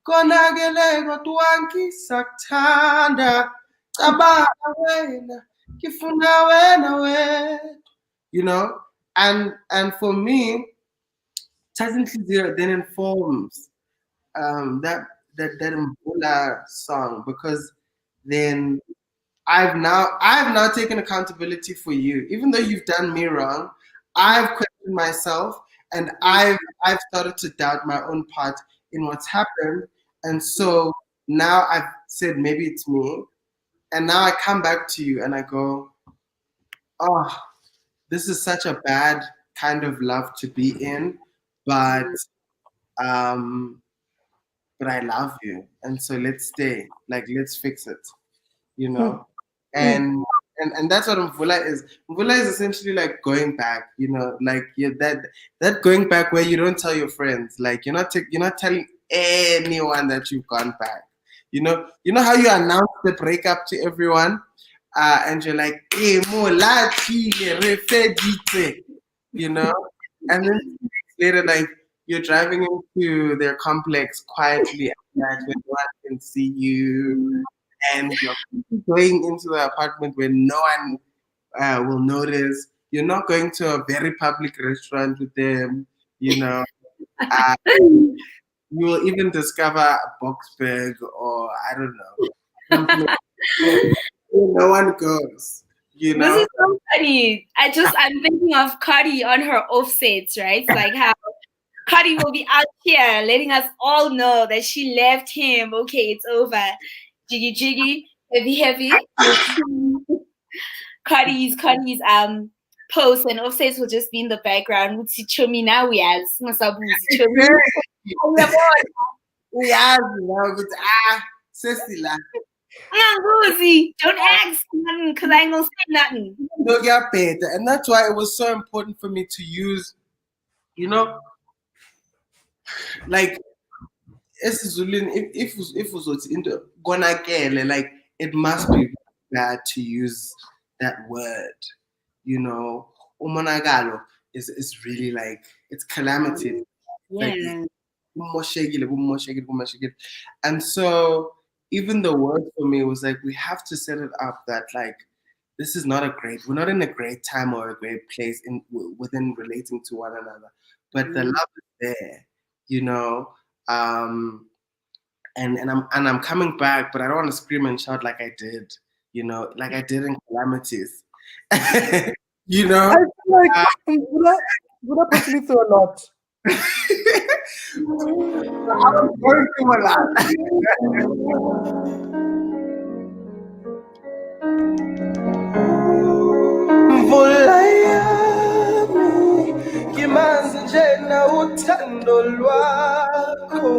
konakele kodwa ngisakuthanda, cabanga wena, ngifuna wena wedwa. You know, and for me, Tazinhliziyo then informs that Mvula song, because then I've now taken accountability for you. Even though you've done me wrong, I've questioned myself and I've started to doubt my own part in what's happened. And so now I've said maybe it's me. And now I come back to you and I go, oh, this is such a bad kind of love to be in, but um but I love you. And so let's stay. Like let's fix it, you know? And that's what Mvula is. Mvula is essentially like going back, you know, like that going back where you don't tell your friends, like you're not telling anyone that you've gone back. You know how you announce the breakup to everyone, and you're like, "Hey, mo la chile, refedite," you know, and then 2 weeks later, like you're driving into their complex quietly at night when no one can see you, and you're going into the apartment where no one will notice. You're not going to a very public restaurant with them, you know. Uh, you will even discover a Boxberg or I don't know, something where no one goes, you This know. is so funny. I'm thinking of Cardi on her offsets, right? Like how Cardi will be out here letting us all know that she left him. Okay, it's over. Jiggy jiggy, heavy heavy. Cardi's posts and offsets will just be in the background. Uthi chomi now we as masabuzi chomi. Uyazi now, but sesila. Angabuzi, don't ask nothing because I ain't gonna say nothing. No get better, and that's why it was so important for me to use, you know, like esiZulwini, if uzothi into konakele, like it must be bad to use that word, you know. Umonakalo is really like it's calamity. Like Yeah. kumoshekile. And so even the word for me was like we have to set it up that like this is not we're not in a great time or a great place within relating to one another, but the love is there, you know. And I'm coming back, but I don't want to scream and shout like I did, you know, like I did in calamities. You know, I feel like Buddha puts me through a lot. I was going through a lot. Mvula yami ngimanzi njena uthando lwakho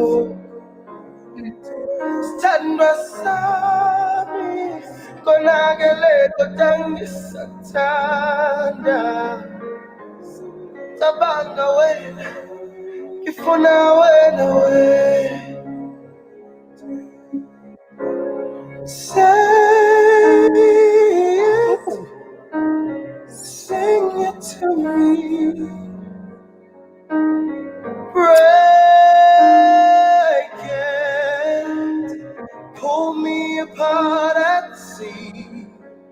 sithandwa sami konakele kodwa ngisathanda cabanga wena ngifuna wena say it, sing it to me, break it, pull me apart at the seams.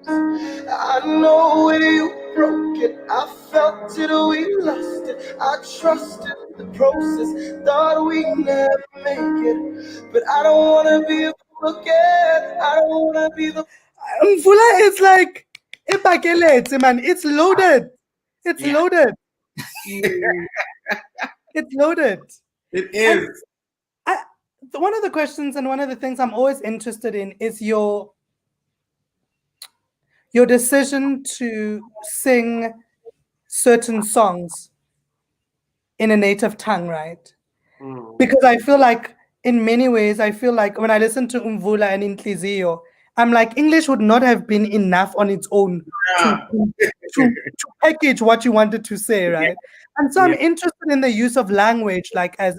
I know you broke it, I felt it, we lost it. I trusted the process, thought we'd never make it, but I don't wanna be a fool again. I don't wanna be the Mvula is like ipakeletse, man. It's loaded. It's Yeah. loaded. It's loaded. It is. One of the questions and one of the things I'm always interested in is your decision to sing certain songs in a native tongue, right? Because I feel like in many ways, I feel like when I listen to Umvula and Intlizio, I'm like, English would not have been enough on its own to package what you wanted to say, right? And so I'm interested in the use of language, like as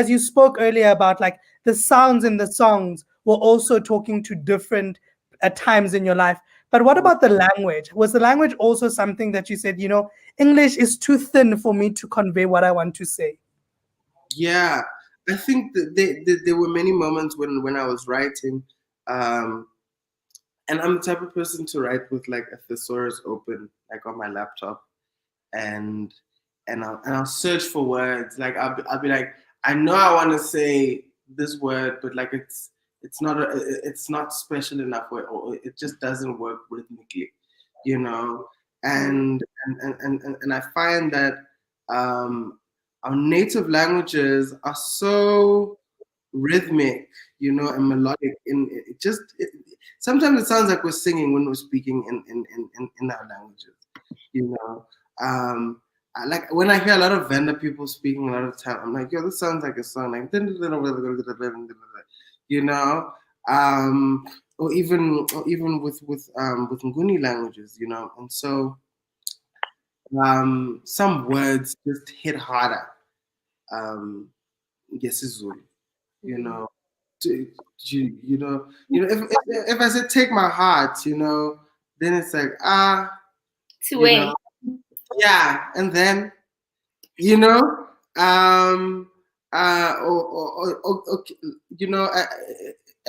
you spoke earlier about like the sounds in the songs were also talking to different times in your life. But what about the language? Was the language also something that you said, you know, English is too thin for me to convey what I want to say? Yeah, I think that there were many moments when I was writing, and I'm the type of person to write with like a thesaurus open, like on my laptop, and I'll search for words. Like I'll be like, I know I want to say this word, but like it's not special enough, or it just doesn't work rhythmically, you know. And I find that our native languages are so rhythmic, you know, and melodic. Sometimes it sounds like we're singing when we're speaking in our languages, you know. I like when I hear a lot of Venda people speaking a lot of time. I'm like, yo, this sounds like a song, like you know, or even with Nguni languages, you know, and so some words just hit harder. Yes, you know, if I say take my heart, you know, then it's like To you where? know, yeah, and then you know, okay, you know,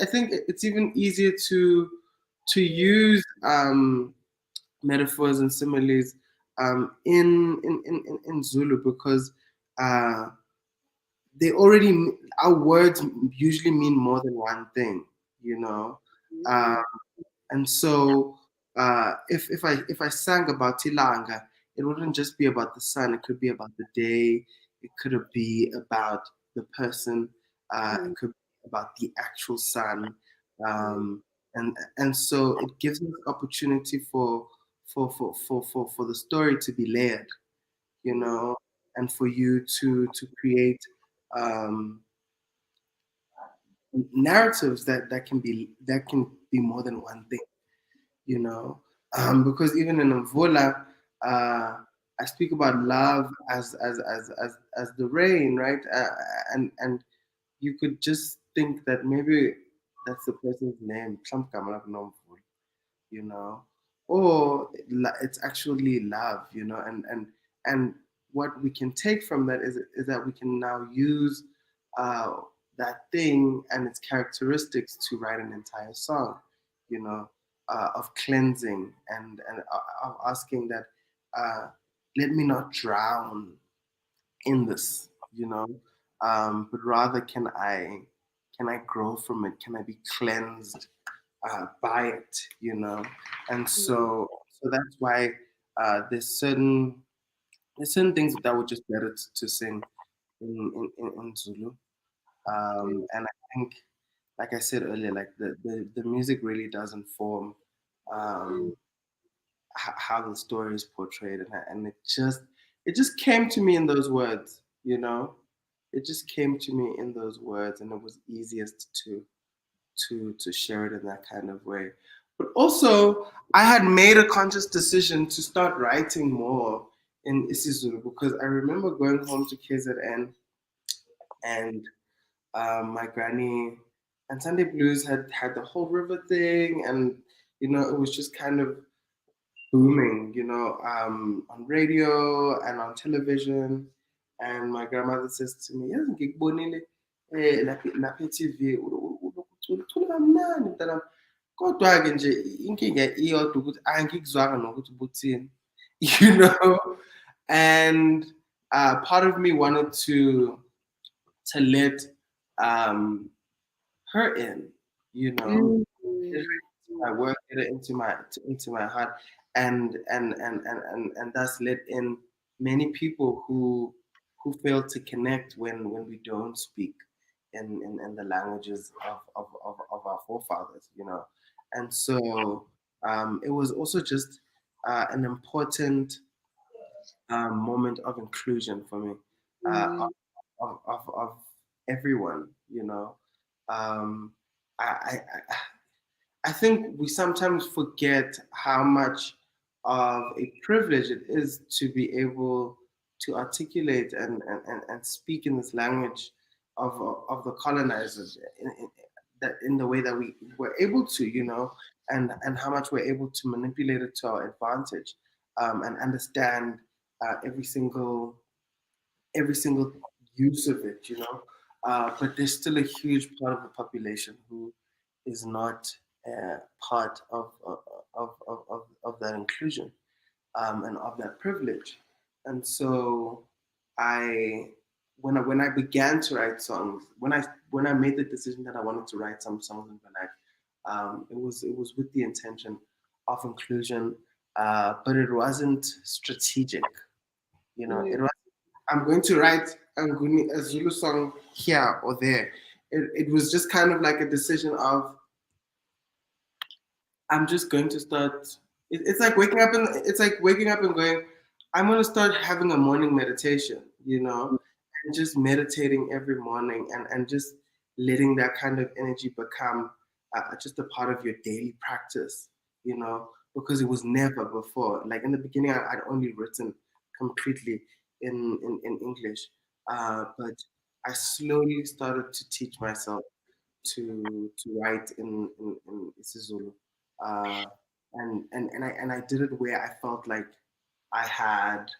I think it's even easier to use metaphors and similes in Zulu because uh, they already our words usually mean more than one thing, you know. Uh, and so if I sang about Tilanga, it wouldn't just be about the sun. It could be about the day. It could be about the person. It could be about the actual sun. And so it gives us opportunity for the story to be layered, you know, and for you to create um, narratives that can be more than one thing, you know. Because even in Mvula, I speak about love as the rain, right? And you could just think that maybe that's the person's name, you know, or it's actually love, you know, and what we can take from that is that we can now use uh, that thing and its characteristics to write an entire song, you know, of cleansing and of asking that let me not drown in this, you know, but rather can I grow from it? Can I be cleansed by it? You know, and so that's why there's certain things that were just better to sing in Zulu, and I think, like I said earlier, like the music really does inform um, how the story is portrayed, and it just came to me in those words, you know. It just came to me in those words, and it was easiest to share it in that kind of way. But also, I had made a conscious decision to start writing more in isiZulu because I remember going home to KZN and my granny and Sunday Blues had the whole river thing, and you know it was just kind of booming, you know, on radio and on television. And my grandmother says to me, "Yazi ngikubonile lapha e-TV ucula kamnandi mntanami. Kodwa-ke nje inkinga iyodwa ukuthi angikuzwanga nokuthi ubuthini." You know, and part of me wanted to let um, her in, you know, get her into my work, get it into my heart, and thus let in many people who fail to connect when we don't speak in the languages of our forefathers, you know. And so it was also just an important moment of inclusion for me, of everyone, you know. Um, I, I I think we sometimes forget how much of a privilege it is to be able to articulate and speak in this language of the colonizers that in the way that we were able to, you know, and how much we're able to manipulate it to our advantage, and understand every single use of it, you know. But there's still a huge part of the population who is not part of that inclusion, and of that privilege. And so I when I began to write songs, when I made the decision that I wanted to write some songs in Black, it was with the intention of inclusion, but it wasn't strategic. It was, I'm going to write a Zulu song here or there. It was just kind of like a decision of I'm just going to start. It's like waking up and going, I'm going to start having a morning meditation, and just meditating every morning and just letting that kind of energy become just a part of your daily practice, because it was never before. Like in the beginning, I'd only written completely in English, but I slowly started to teach myself to write in isiZulu, uh, and I did it where I felt like I had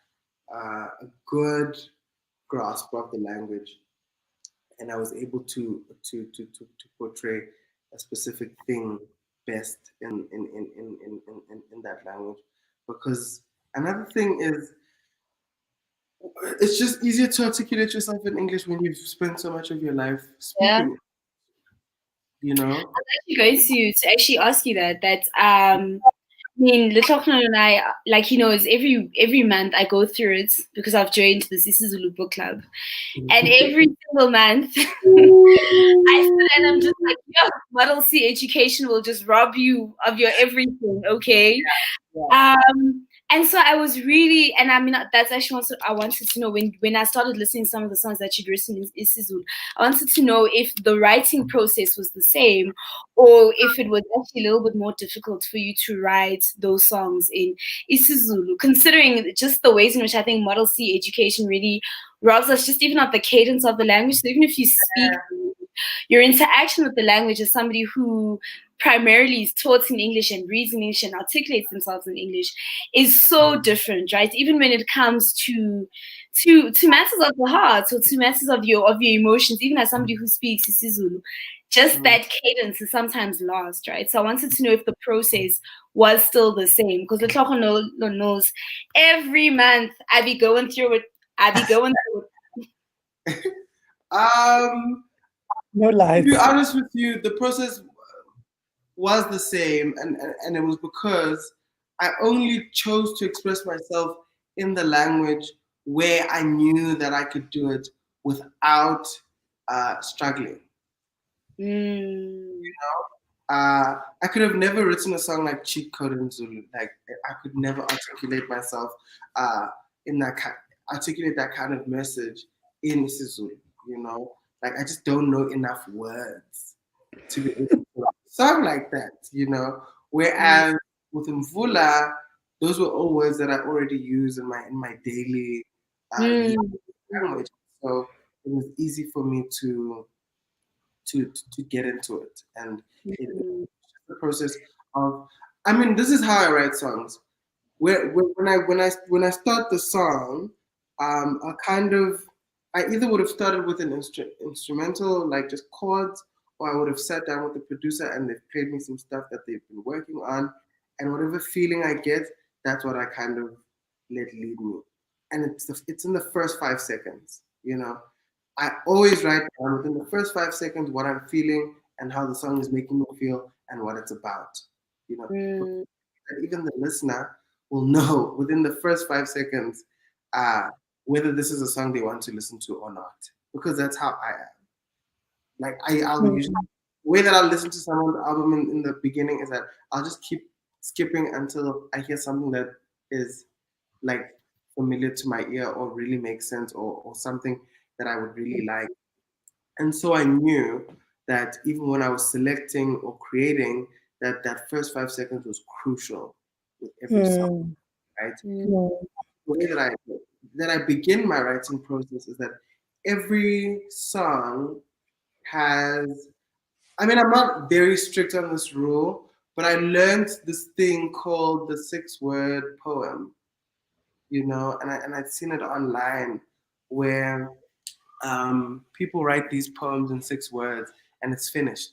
a good grasp of the language, and I was able to portray a specific thing best in that language. Because another thing is, it's just easier to articulate yourself in English when you've spent so much of your life speaking. I'm actually going to actually ask you that. I mean, Letochno and I, like he knows, every month I go through it because I've joined the isiZulu book club, and every single month I sit and I'm just like, yo, Model C education will just rob you of your everything, okay? Yeah. And so I was really, and I mean, that's actually what I wanted to know when I started listening to some of the songs that you'd written in isiZulu. I wanted to know if the writing process was the same, or if it was actually a little bit more difficult for you to write those songs in isiZulu, considering just the ways in which I think Model C education really robs us, just even of the cadence of the language. So even if you speak, your interaction with the language as somebody who primarily is taught in English and reads in English and articulates themselves in English is so different, right? Even when it comes to matters of the heart or to matters of your emotions, even as somebody who speaks isiZulu, just that cadence is sometimes lost, right? So I wanted to know if the process was still the same, because the Tlhoko knows every month I be going through it. No lies. To be honest with you, the process was the same, and it was because I only chose to express myself in the language where I knew that I could do it without struggling. I could have never written a song like Cheat Code in Zulu. Like I could never articulate myself in that articulate that kind of message in isiZulu. Like I just don't know enough words to be able to write a song like that. Whereas with Mvula, those were all words that I already use in my daily language. So it was easy for me to get into it, and it's the process of. I mean, this is how I write songs. When I start the song, I either would have started with an instrumental, like just chords, or I would have sat down with the producer and they've played me some stuff that they've been working on, and whatever feeling I get, that's what I kind of let lead me, and it's in the first 5 seconds. I always write down within the first 5 seconds what I'm feeling and how the song is making me feel and what it's about. That even the listener will know within the first 5 seconds whether this is a song they want to listen to or not, because that's how I am. Like I'll usually, the way that I'll listen to someone's album in the beginning is that I'll just keep skipping until I hear something that is like familiar to my ear or really makes sense, or something that I would really like. And so I knew that even when I was selecting or creating, that first 5 seconds was crucial with every song, right? The way that I begin my writing process is that every song has. I mean, I'm not very strict on this rule, but I learned this thing called the 6-word poem, and I'd seen it online where people write these poems in 6 words and it's finished,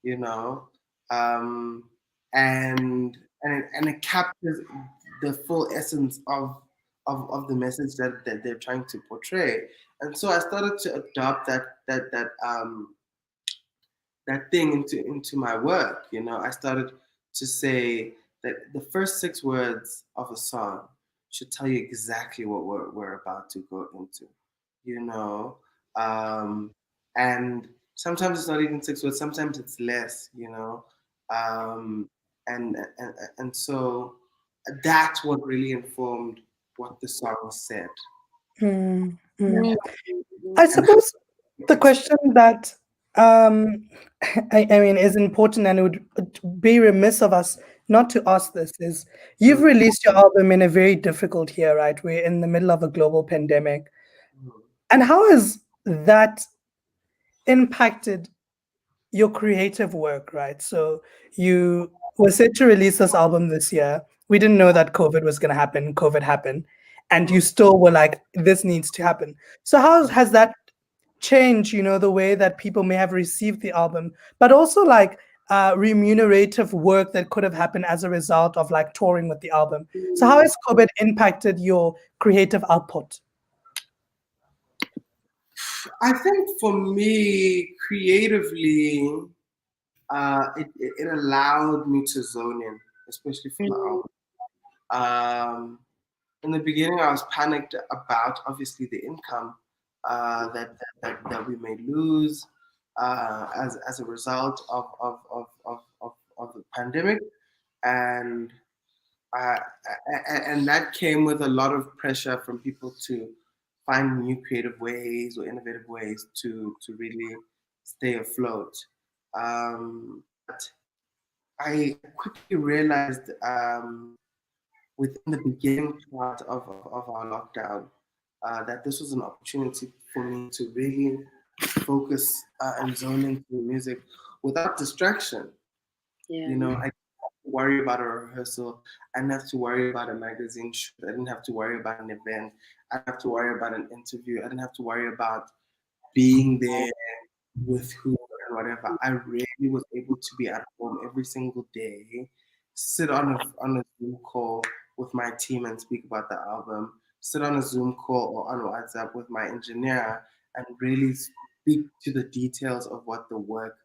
you know, um, and it captures the full essence of the message that they're trying to portray. And so I started to adopt that thing into my work. I started to say that the first 6 words of a song should tell you exactly what we're about to go into. You know, um, and sometimes it's not even 6 words. Sometimes it's less. Um, and so that's what really informed what the song said. Mm, mm. Mm. I And how suppose the question that um, I mean is important, and it would be remiss of us not to ask this is you've released your album in a very difficult year, right? We're in the middle of a global pandemic. And how has that impacted your creative work, right? So you were set to release this album this year. We didn't know that COVID was going to happen. COVID happened. And you still were like, this needs to happen. So how has that changed, the way that people may have received the album, but also like remunerative work that could have happened as a result of like touring with the album? So how has COVID impacted your creative output? I think for me, creatively, it allowed me to zone in, especially for the Mm. album. Um, in the beginning, I was panicked about obviously the income that we may lose as a result of the pandemic, and uh, and that came with a lot of pressure from people to find new creative ways or innovative ways to really stay afloat. But I quickly realized within the beginning part of our lockdown that this was an opportunity for me to really focus and zone into music without distraction. Yeah. I didn't have to worry about a rehearsal. I didn't have to worry about a magazine shoot. I didn't have to worry about an event. I didn't have to worry about an interview. I didn't have to worry about being there with who and whatever. I really was able to be at home every single day, sit on a Zoom call with my team and speak about the album, sit on a Zoom call or on WhatsApp with my engineer and really speak to the details of what the work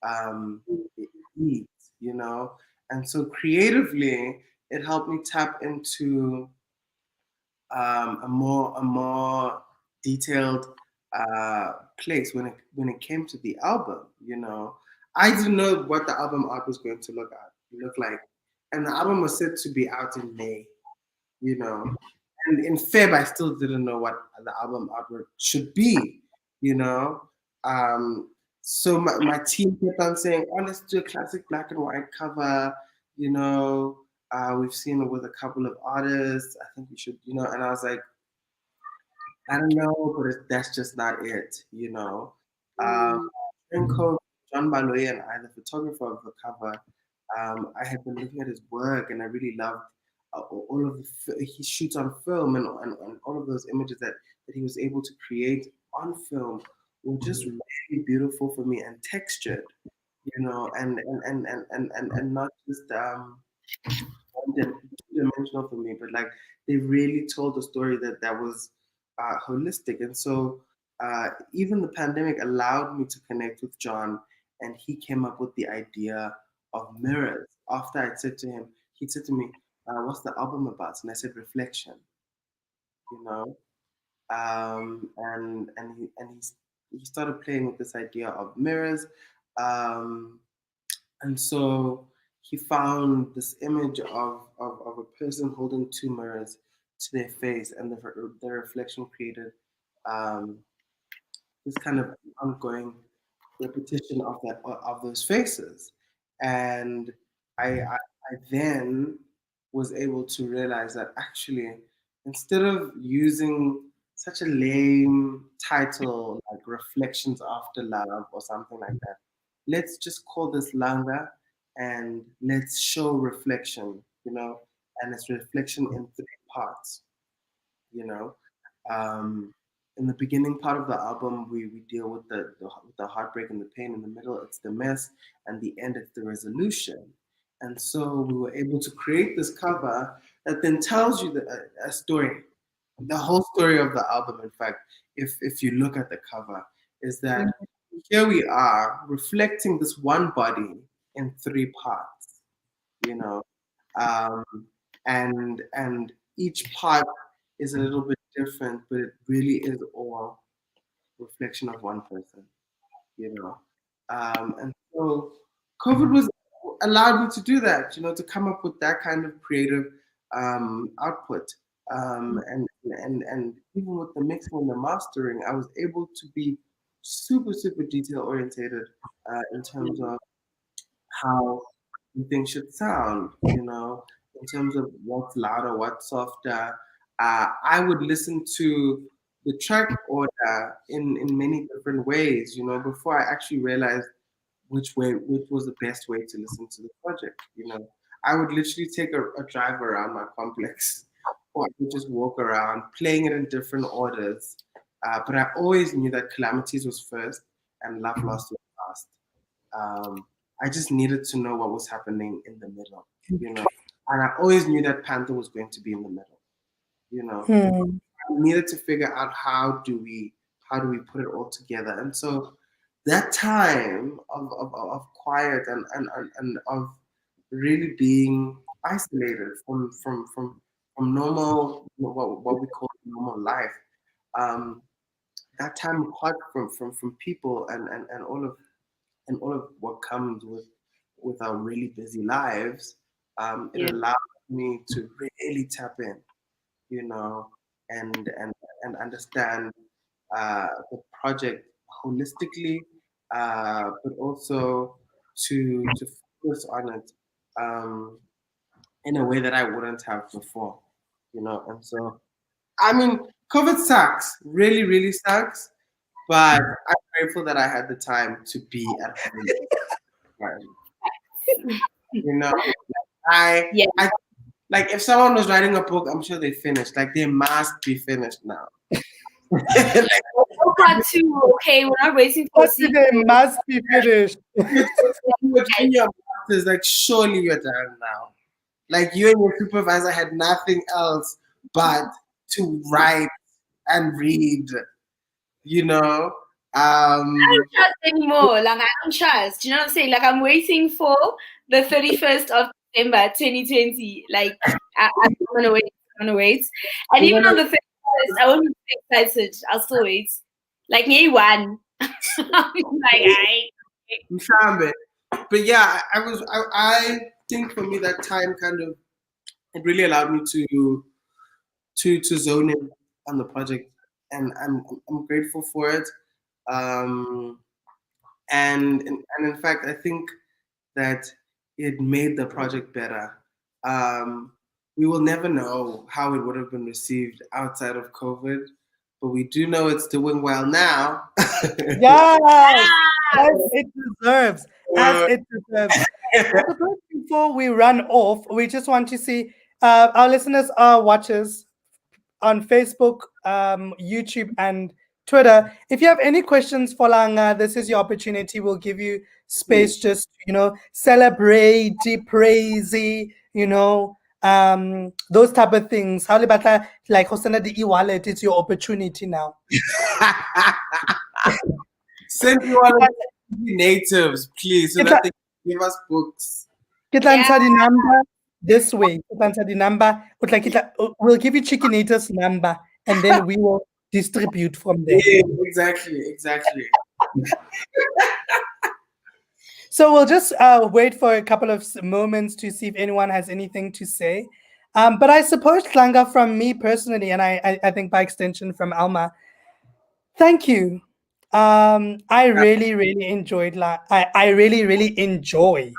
um, it needs, And so creatively, it helped me tap into a more detailed place when it came to the album. I didn't know what the album art was going to look like, and the album was set to be out in May. You know, and in Feb I still didn't know what the album artwork should be. You know, um, so my team kept on saying, "Oh, let's do a classic black and white cover." You know, we've seen it with a couple of artists. I think we should, And I was like, I don't know, but that's just not it. Um, Mm. During COVID, John Baloy and I, the photographer of the cover, I had been looking at his work and I really loved all of he shoots on film and all of those images that he was able to create on film were just really beautiful for me and textured, and not just two-dimensional for me, but like they really told a story that was holistic. And so even the pandemic allowed me to connect with John, and he came up with the idea of mirrors. After I said to him, he said to me, "What's the album about?" And I said, "Reflection." You know, and he started playing with this idea of mirrors. Um, and so he found this image of a person holding two mirrors to their face, and the reflection created um, this kind of ongoing repetition of those faces. And I then was able to realize that actually, instead of using such a lame title like Reflections After Love or something like that, let's just call this Langa and let's show reflection, and it's reflection in 3 parts, you know. Um, in the beginning part of the album, we deal with the heartbreak and the pain. In the middle, it's the mess, and the end, it's the resolution. And so we were able to create this cover that then tells you a story, the whole story of the album, in fact, if you look at the cover, is that here we are reflecting this one body in three parts, you know, um, and each part is a little bit different, but it really is all reflection of one person, you know. And so COVID was allowed me to do that, to come up with that kind of creative output. And even with the mixing and the mastering, I was able to be super detail orientated in terms of how things should sound, in terms of what's louder, what's softer. I would listen to the track order in many different ways, before I actually realized which was the best way to listen to the project. I would literally take a drive around my complex, or I would just walk around playing it in different orders. But I always knew that Calamities was first and Love Lost was last. I just needed to know what was happening in the middle, and I always knew that Panther was going to be in the middle. I needed to figure out how do we put it all together. And so that time of quiet and of really being isolated from normal, what we call normal life, that time apart from people and all of what comes with our really busy lives, it allowed me to really tap in, and understand the project holistically, but also to focus on it in a way that I wouldn't have before, And so, I mean, COVID sucks, really sucks, but I'm grateful that I had the time to be at home. I like, if someone was writing a book, I'm sure they finished. Like, they must be finished now. Part two, okay, we're not waiting for They must be finished. Like, surely you're done now. Like, you and your supervisor had nothing else but to write and read, I don't trust anymore. Like, I don't trust. Do you know what I'm saying? Like, I'm waiting for the 31st of December 2020. Like, I'm gonna wait. And even on the 31st, I won't be excited. I'll still wait. Like, me one. But yeah, I think for me that time kind of, it really allowed me to zone in on the project, and I'm grateful for it. And in fact, I think that it made the project better. We will never know how it would have been received outside of COVID, but we do know it's doing well now. Yes, as it deserves. As it deserves. Before we run off, we just want to see our listeners are watchers on Facebook, YouTube, and Twitter. If you have any questions for Langa, this is your opportunity. We'll give you space, just celebrate, praise, those type of things. How about like Hosana the e-wallet? It's your opportunity now. Send you all natives, please, so that they can give us books. Get answer the number this way. Get answer the number. We'll give you Chickinator's number, and then we will distribute from there. Yeah, exactly. So we'll just wait for a couple of moments to see if anyone has anything to say. But I suppose, Langa, from me personally, and I think by extension from Alma, thank you. I really enjoyed I really enjoy,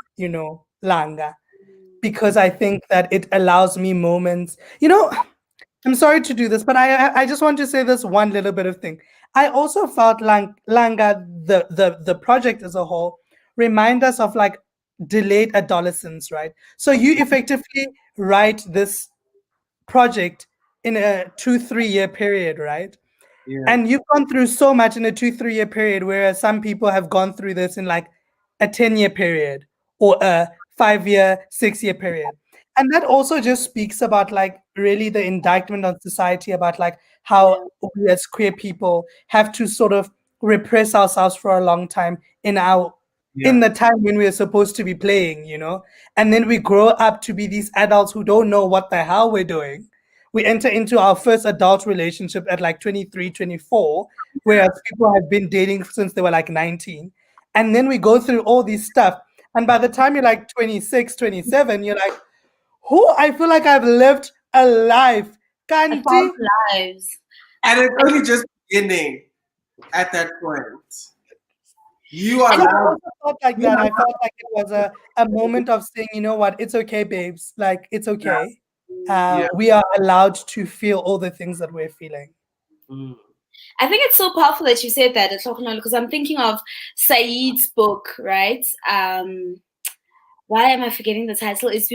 Langa, because I think that it allows me moments. I'm sorry to do this, but I just want to say this one little bit of thing. I also felt Langa, the project as a whole, remind us of like delayed adolescence, right? So you effectively write this project in a 2-3 year period, right? Yeah. And you've gone through so much in a 2-3 year period, whereas some people have gone through this in like a 10-year period or a 5-year, 6-year period. And that also just speaks about like really the indictment on society about like how we as queer people have to sort of repress ourselves for a long time in the time when we are supposed to be playing, you know, and then we grow up to be these adults who don't know what the hell we're doing. We enter into our first adult relationship at like 23, 24, whereas people have been dating since they were like 19. And then we go through all this stuff. And by the time you're like 26, 27, you're like, who I feel like I've lived a life. Kanti. Lives. And it's only just beginning at that point. You are I now. also felt like that. I felt like it was a moment of saying, you know what, it's okay, babes. Like, it's okay. We are allowed to feel all the things that we're feeling. I think it's so powerful that you said that, because I'm thinking of Saeed's book, right? Why am I forgetting the title? It's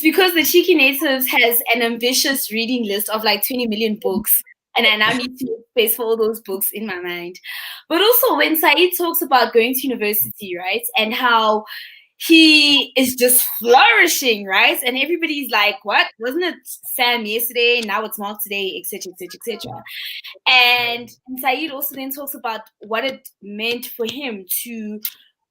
because the Cheeky Natives has an ambitious reading list of like 20 million books. And I now need to make space for all those books in my mind. But also when Saeed talks about going to university, right? And how he is just flourishing, right? And everybody's like, what? Wasn't it Sam yesterday? Now it's Mark today, etc., etc., etc. And Saeed also then talks about what it meant for him to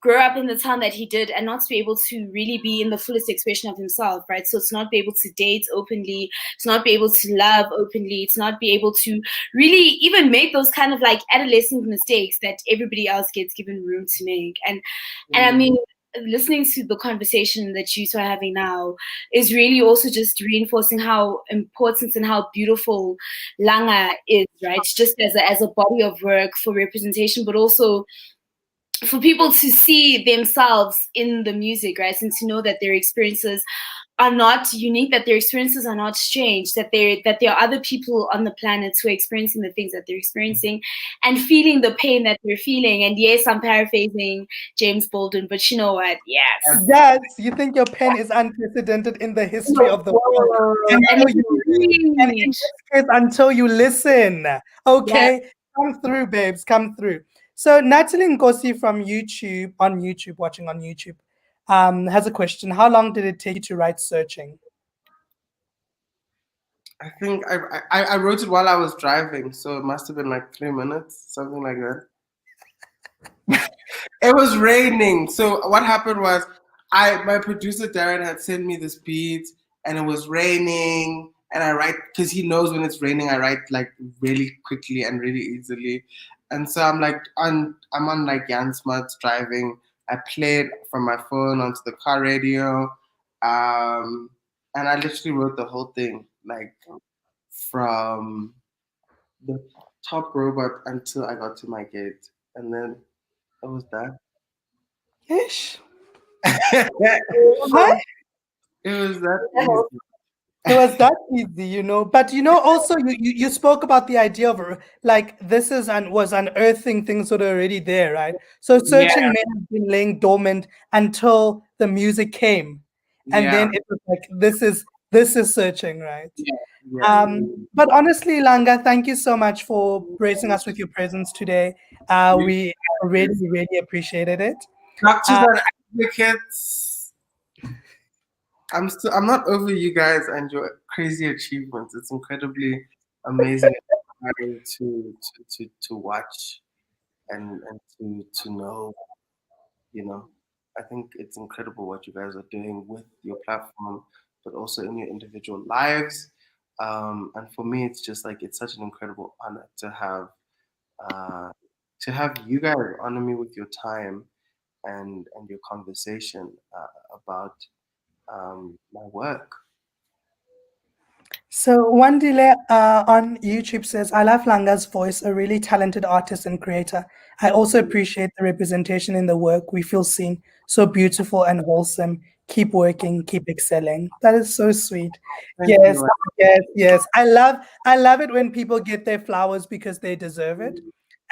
grow up in the time that he did and not to be able to really be in the fullest expression of himself, right? So to not be able to date openly, to not be able to love openly, to not be able to really even make those kind of like adolescent mistakes that everybody else gets given room to make. And I mean, listening to the conversation that you two are having now is really also just reinforcing how important and how beautiful Langa is, right? Just as a body of work for representation, but also for people to see themselves in the music, right? And to know that their experiences are not unique, that their experiences are not strange, that there are other people on the planet who are experiencing the things that they're experiencing and feeling the pain that they're feeling. And yes, I'm paraphrasing James Baldwin, but you know what? Yes. Yes, you think your pen is unprecedented in the history of the world. And in this case, until you listen. Okay, yeah. Come through, babes, come through. So Natalie Nkosi from watching on YouTube, has a question. How long did it take you to write Searching? I think I wrote it while I was driving, so it must have been like 3 minutes, something like that. It was raining, so what happened was my producer Darren had sent me this beat, and it was raining, and I write because he knows when it's raining. I write like really quickly and really easily, and so I'm on like Jan Smart's driving. I played from my phone onto the car radio, and I literally wrote the whole thing like from the top robot until I got to my gate, and then it was that. Ish. What? It was that easy. It was that easy, you know. But you know, also you spoke about the idea of like this was unearthing things that are already there, right? So Searching may have been laying dormant until the music came, and then it was like this is Searching, right? But honestly, Langa, thank you so much for gracing us with your presence today. We really, really appreciated it. Doctors and advocates. I'm not over you guys and your crazy achievements. It's incredibly amazing to watch and to know. You know, I think it's incredible what you guys are doing with your platform, but also in your individual lives. And for me, it's just like it's such an incredible honor to have you guys honor me with your time and your conversation about my work. So one delay on YouTube says, I love Langa's voice, a really talented artist and creator. I also appreciate the representation in the work. We feel seen, so beautiful and wholesome. Keep working, keep excelling. That is so sweet. Yes. I love it when people get their flowers because they deserve it.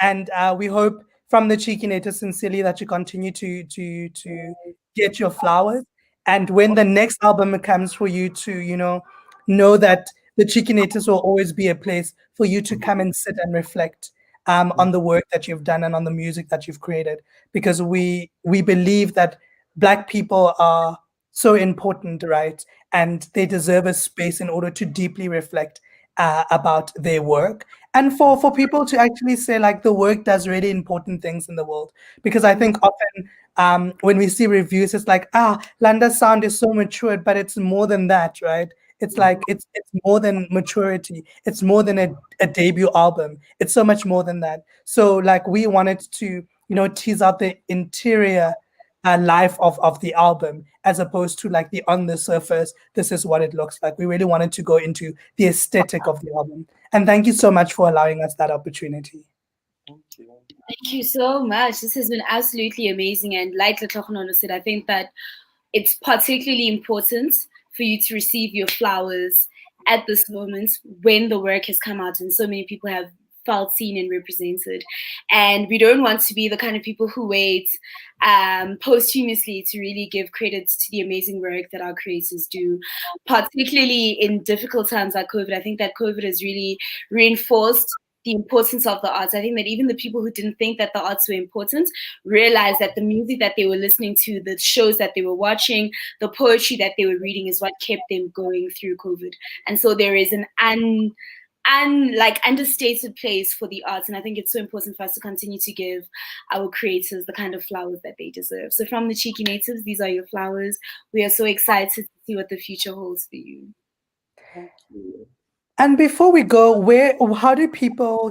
And we hope from the Cheeky Nator sincerely that you continue to get your flowers. And when the next album comes for you to, know that the Cheeky Nators will always be a place for you to come and sit and reflect on the work that you've done and on the music that you've created, because we believe that Black people are so important, right? And they deserve a space in order to deeply reflect about their work, and for people to actually say like the work does really important things in the world. Because I think often when we see reviews, it's like, Landa's sound is so matured, but it's more than that, right? It's like it's more than maturity. It's more than a debut album. It's so much more than that. So like we wanted to, tease out the interior life of the album, as opposed to like the on the surface, this is what it looks like. We really wanted to go into the aesthetic of the album. And thank you so much for allowing us that opportunity. Thank you. Thank you so much. This has been absolutely amazing. And like Tlhogonolo said, I think that it's particularly important for you to receive your flowers at this moment when the work has come out and so many people have felt seen and represented. And we don't want to be the kind of people who wait posthumously to really give credit to the amazing work that our creators do, particularly in difficult times like COVID. I think that COVID has really reinforced the importance of the arts. I think that even the people who didn't think that the arts were important realized that the music that they were listening to, the shows that they were watching, the poetry that they were reading is what kept them going through COVID. And so there is an understated place for the arts, and I think it's so important for us to continue to give our creators the kind of flowers that they deserve. So from the Cheeky Natives, these are your flowers. We are so excited to see what the future holds for you. Thank you. And before we go, how do people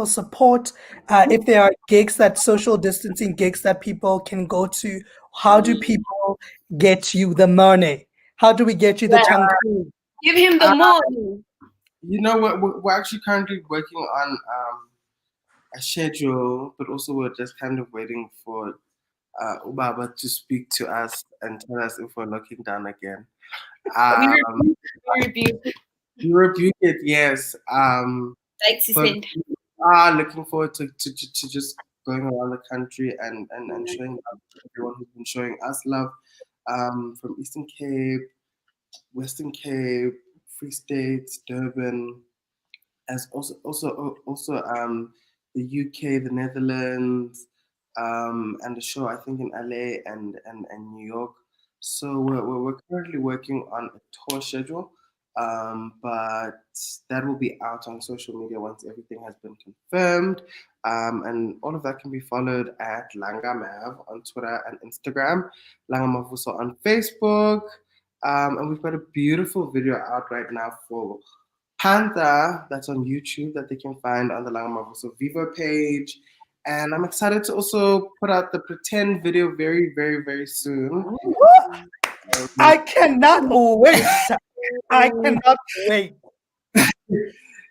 support? If there are gigs, that social distancing gigs that people can go to, how do people get you the money? How do we get you the chankri? Give him the money. You know what? We're actually currently working on a schedule, but also we're just kind of waiting for Ubaba to speak to us and tell us if we're locking down again. We rebuke. You rebuke it, yes. Like to But send. looking forward to just going around the country and showing love to everyone who's been showing us love, from Eastern Cape, Western Cape, Free State, Durban, as also the UK, the Netherlands, and the show I think in LA and New York. So we're currently working on a tour schedule, but that will be out on social media once everything has been confirmed. And all of that can be followed at Langa Mav on Twitter and Instagram, Langa Mavuso on Facebook. And we've got a beautiful video out right now for Panther that's on YouTube that they can find on the Langa Mavuso Vivo page. And I'm excited to also put out the Pretend video very, very, very soon. I cannot wait. I cannot wait.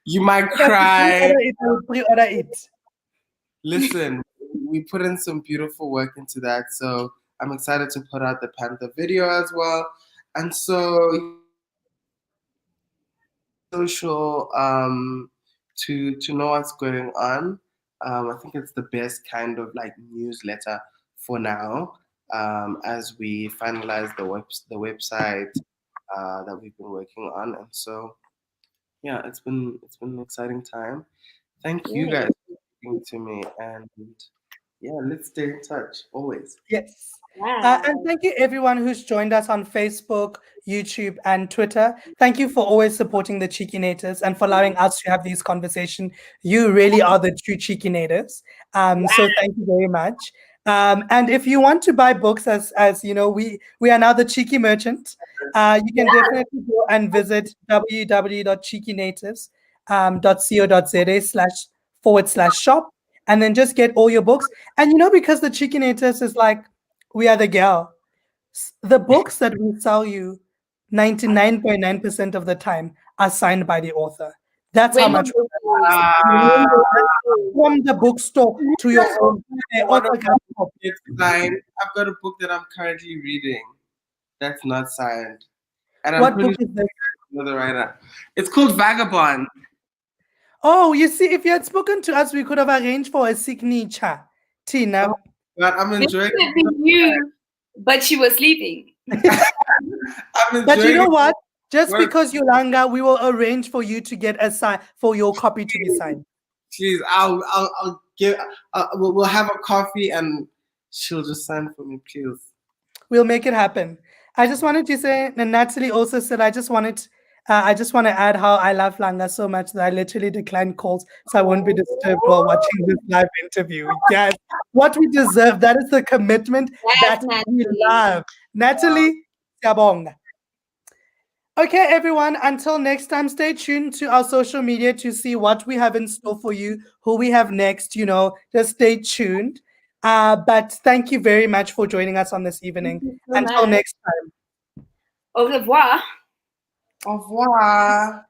You might cry. Pre-order it. Listen, we put in some beautiful work into that. So I'm excited to put out the Panther video as well. And so social to know what's going on. I think it's the best kind of like newsletter for now, as we finalize the website that we've been working on. And so yeah, it's been an exciting time. Thank you guys for speaking to me, and yeah, let's stay in touch always. Yes. Wow. And thank you everyone who's joined us on Facebook, YouTube, and Twitter. Thank you for always supporting the Cheeky Natives and for allowing us to have these conversations. You really are the true Cheeky Natives. So thank you very much. And if you want to buy books, as you know, we are now the Cheeky Merchant. You can definitely go and visit www.cheekynatives.co.za//shop, and then just get all your books. And because the Cheeky Natives is like, we are the gal. The books that we sell you, 99.9% of the time, are signed by the author. That's how much. From the bookstore to your home. It's signed. I've got a book that I'm currently reading that's not signed. And I'm What pretty book is this? sure the writer. It's called Vagabond. Oh, you see, if you had spoken to us, we could have arranged for a signature. Tina. But I'm enjoying you, but she was sleeping. But you know what? Just because you're Langa, we will arrange for you to get a sign for your copy to be signed. Please, I'll give. We'll have a coffee and she'll just sign for me, please. We'll make it happen. I just wanted to say, and Natalie also said, I just want to add how I love Langa so much that I literally decline calls so I won't be disturbed while watching this live interview. Yes, what we deserve. That is the commitment Yes, that we Natalie. love. Natalie, Siabong. Okay, everyone, until next time, stay tuned to our social media to see what we have in store for you, who we have next, just stay tuned. But thank you very much for joining us on this evening. So Until much. next time. Au revoir. Au revoir.